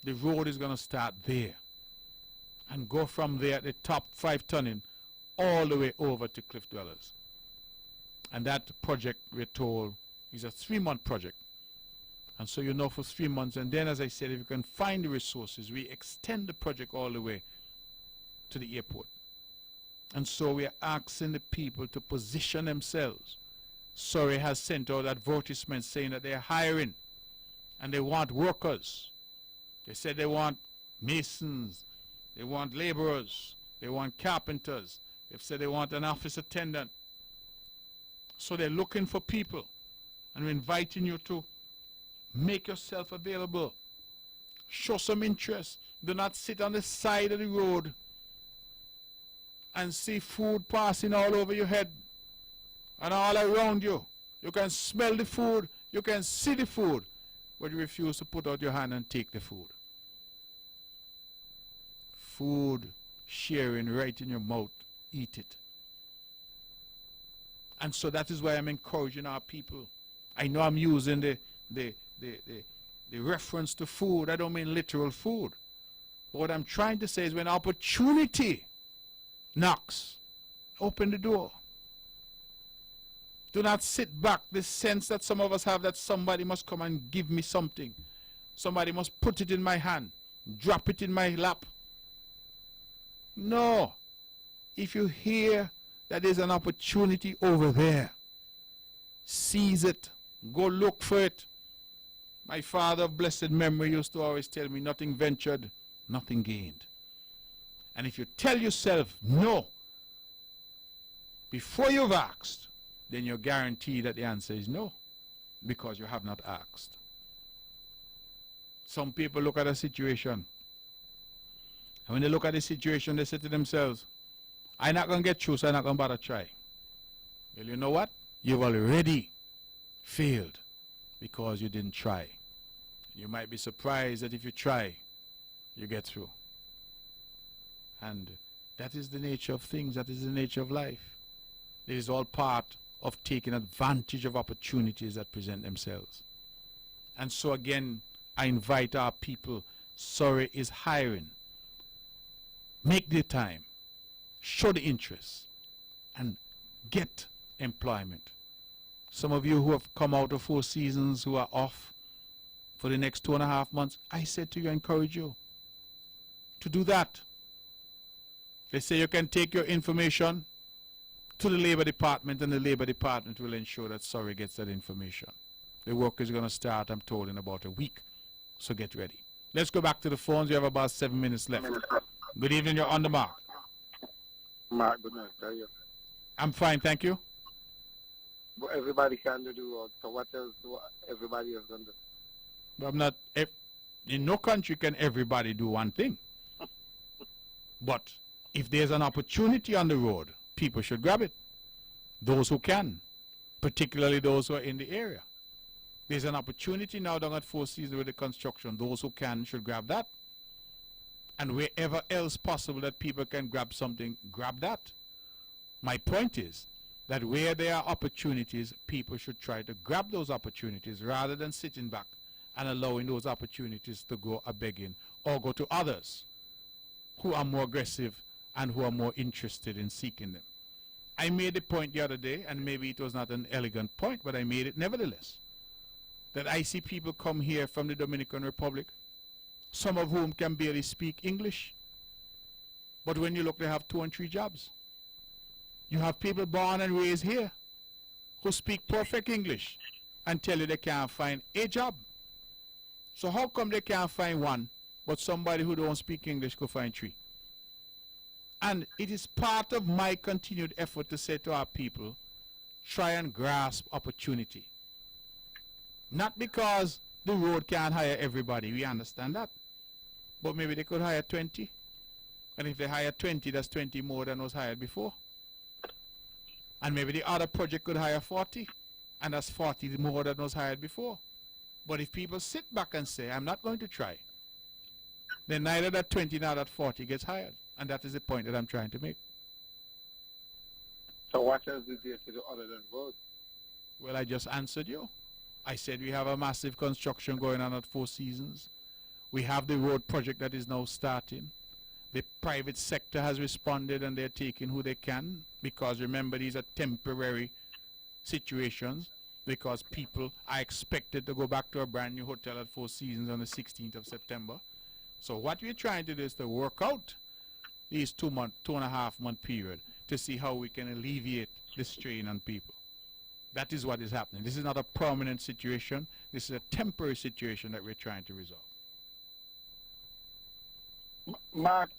the road is going to start there and go from there at the top 5 tonning all the way over to Cliff Dwellers. And that project, we're told, is a 3-month project. And so you know for 3 months, and then as I said, if you can find the resources, we extend the project all the way to the airport. And so we are asking the people to position themselves. Surrey has sent out advertisements saying that they are hiring and they want workers. They said they want masons, they want laborers, they want carpenters. They've said they want an office attendant. So they're looking for people, and we're inviting you to make yourself available. Show some interest. Do not sit on the side of the road and see food passing all over your head and all around you. You can smell the food, you can see the food, but you refuse to put out your hand and take the food. Food sharing right in your mouth. Eat it. And so that is why I'm encouraging our people. I know I'm using the reference to food. I don't mean literal food. But what I'm trying to say is when opportunity knocks, open the door. Do not sit back. This sense that some of us have that somebody must come and give me something. Somebody must put it in my hand, drop it in my lap. No. If you hear that there's an opportunity over there, seize it. Go look for it. My father of blessed memory used to always tell me, nothing ventured, nothing gained. And if you tell yourself no before you've asked, then you're guaranteed that the answer is no, because you have not asked. Some people look at a situation, and when they look at the situation, they say to themselves, I'm not going to get through, so I'm not going to bother try. Well, you know what? You've already failed because you didn't try. You might be surprised that if you try, you get through. And that is the nature of things. That is the nature of life. It is all part of taking advantage of opportunities that present themselves. And so again, I invite our people. Surrey is hiring. Make the time. Show the interest. And get employment. Some of you who have come out of 4 seasons, who are off for the next 2.5 months, I said to you, I encourage you to do that. They say you can take your information to the Labor Department, and the Labor Department will ensure that Surrey gets that information. The work is going to start, I'm told, in about a week. So get ready. Let's go back to the phones. You have about 7 minutes left. Good evening. You're on the mark. Mark, good night. How are you? I'm fine, thank you. What everybody can do, so what else what everybody else can do? But I'm not, in no country can everybody do one thing. But if there's an opportunity on the road, people should grab it. Those who can, particularly those who are in the area. There's an opportunity now down at 4 Seasons with the construction. Those who can should grab that. And wherever else possible that people can grab something, grab that. My point is that where there are opportunities, people should try to grab those opportunities rather than sitting back and allowing those opportunities to go a-begging or go to others who are more aggressive and who are more interested in seeking them. I made a point the other day, and maybe it was not an elegant point, but I made it nevertheless, that I see people come here from the Dominican Republic, some of whom can barely speak English, but when you look, they have 2 and 3 jobs. You have people born and raised here who speak perfect English and tell you they can't find a job. So how come they can't find one, but somebody who don't speak English could find 3? And it is part of my continued effort to say to our people, try and grasp opportunity. Not because the road can't hire everybody, we understand that. But maybe they could hire 20. And if they hire 20, that's 20 more than was hired before. And maybe the other project could hire 40, and that's 40 more than was hired before. But if people sit back and say, I'm not going to try, then neither that 20 nor that 40 gets hired. And that is the point that I'm trying to make. So what else did they do other than roads? Well, I just answered you. I said we have a massive construction going on at 4 Seasons. We have the road project that is now starting. The private sector has responded, and they're taking who they can, because remember, these are temporary situations, because people are expected to go back to a brand new hotel at 4 Seasons on the 16th of September. So what we're trying to do is to work out these 2.5 month period to see how we can alleviate the strain on people. That is what is happening. This is not a permanent situation. This is a temporary situation that we're trying to resolve. Mark,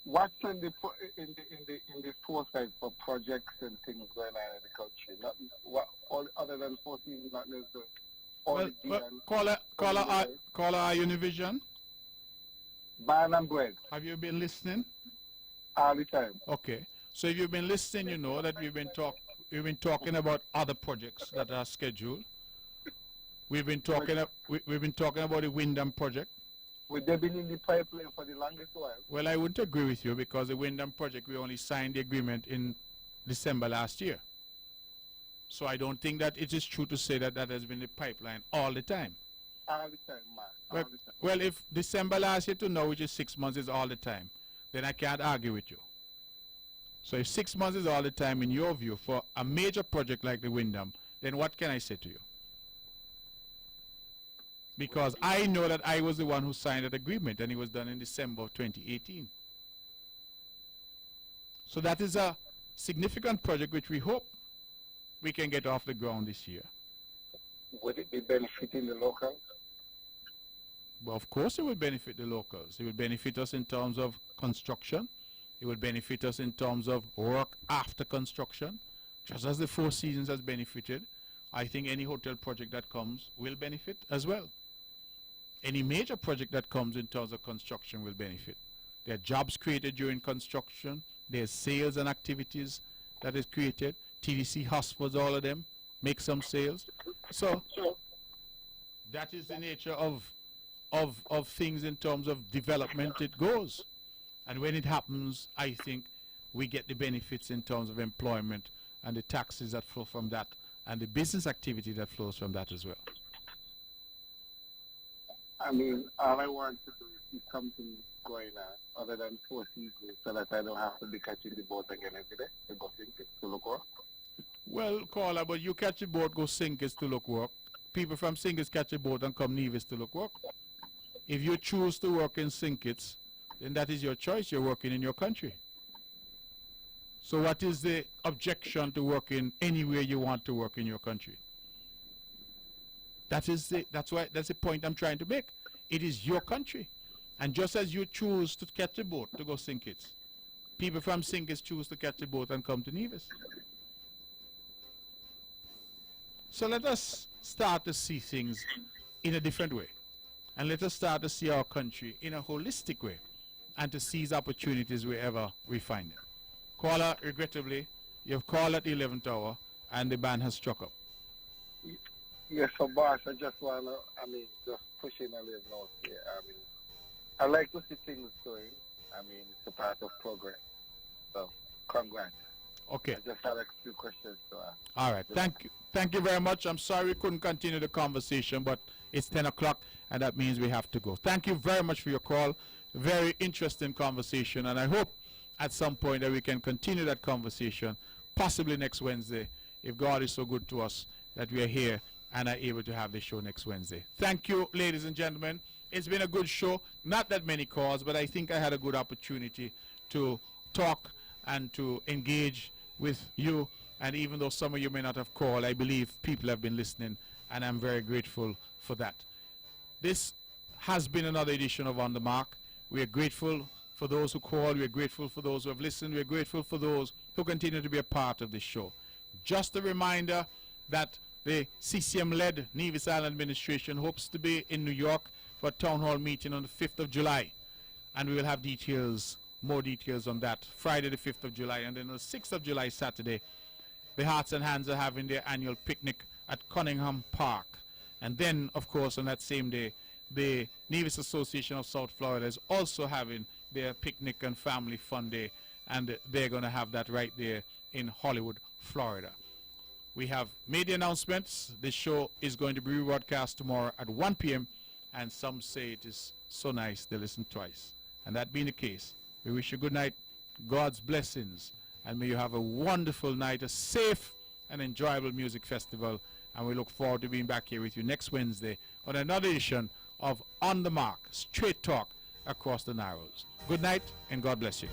what's in the foresight for projects and things going on in the country? Not what all other than 4 Seasons, not necessarily. Caller Univision. Barn and bread. Have you been listening? All the time. Okay. So if you've been listening, you know that we've been talking about other projects that are scheduled. We've been talking about the Wyndham project. Would they been in the pipeline for the longest while? Well, I wouldn't agree with you, because the Wyndham project, we only signed the agreement in December last year. So I don't think that it is true to say that that has been the pipeline all the time. All the time, man. All Well, the time. well, if December last year to now, which is 6 months, is all the time, then I can't argue with you. So if 6 months is all the time in your view for a major project like the Wyndham, then what can I say to you? Because I know that I was the one who signed that agreement, and it was done in December of 2018. So that is a significant project which we hope we can get off the ground this year. Would it be benefiting the locals? Well, of course it would benefit the locals. It would benefit us in terms of construction. It would benefit us in terms of work after construction. Just as the Four Seasons has benefited, I think any hotel project that comes will benefit as well. Any major project that comes in terms of construction will benefit. There are jobs created during construction. There's sales and activities that is created. TDC Hospitals, all of them, make some sales. So that is the nature of things in terms of development. It goes. And when it happens, I think we get the benefits in terms of employment and the taxes that flow from that and the business activity that flows from that as well. I mean, all I want to do is see something going on other than Four Seasons so that I don't have to be catching the boat again every day to go sink it to look work. Well, caller, but you catch a boat, go Sinkers to look work. People from Sinkers catch a boat and come Nevis to look work. If you choose to work in Sinkers, then that is your choice. You're working in your country. So what is the objection to working anywhere you want to work in your country? That's the point I'm trying to make. It is your country. And just as you choose to catch a boat to go Sinkers, people from Sinkers choose to catch a boat and come to Nevis. So let us start to see things in a different way. And let us start to see our country in a holistic way and to seize opportunities wherever we find them. Caller, regrettably, you've called at the 11th hour and the band has struck up. Yes, so boss, I just want to, just push in a little note here. I like to see things going. It's a part of progress. So, congrats. Okay. I just had a few questions to ask. All right. Thank you. Thank you very much. I'm sorry we couldn't continue the conversation, but it's 10 o'clock, and that means we have to go. Thank you very much for your call. Very interesting conversation, and I hope at some point that we can continue that conversation, possibly next Wednesday, if God is so good to us that we are here and are able to have the show next Wednesday. Thank you, ladies and gentlemen. It's been a good show. Not that many calls, but I think I had a good opportunity to talk and to engage with you. And even though some of you may not have called, I believe people have been listening, and I'm very grateful for that. This has been another edition of On the Mark. We are grateful for those who called. We are grateful for those who have listened. We are grateful for those who continue to be a part of this show. Just a reminder that the CCM-led Nevis Island Administration hopes to be in New York for a town hall meeting on the 5th of July. And we will have details, more details on that, Friday the 5th of July. And then on the 6th of July, Saturday, the Hearts and Hands are having their annual picnic at Cunningham Park. And then, of course, on that same day, the Nevis Association of South Florida is also having their picnic and family fun day. And they're going to have that right there in Hollywood, Florida. We have made the announcements. This show is going to be rebroadcast tomorrow at 1 p.m. And some say it is so nice they listen twice. And that being the case, we wish you good night, God's blessings, and may you have a wonderful night, a safe and enjoyable music festival. And we look forward to being back here with you next Wednesday on another edition of On the Mark, straight talk across the Narrows. Good night, and God bless you.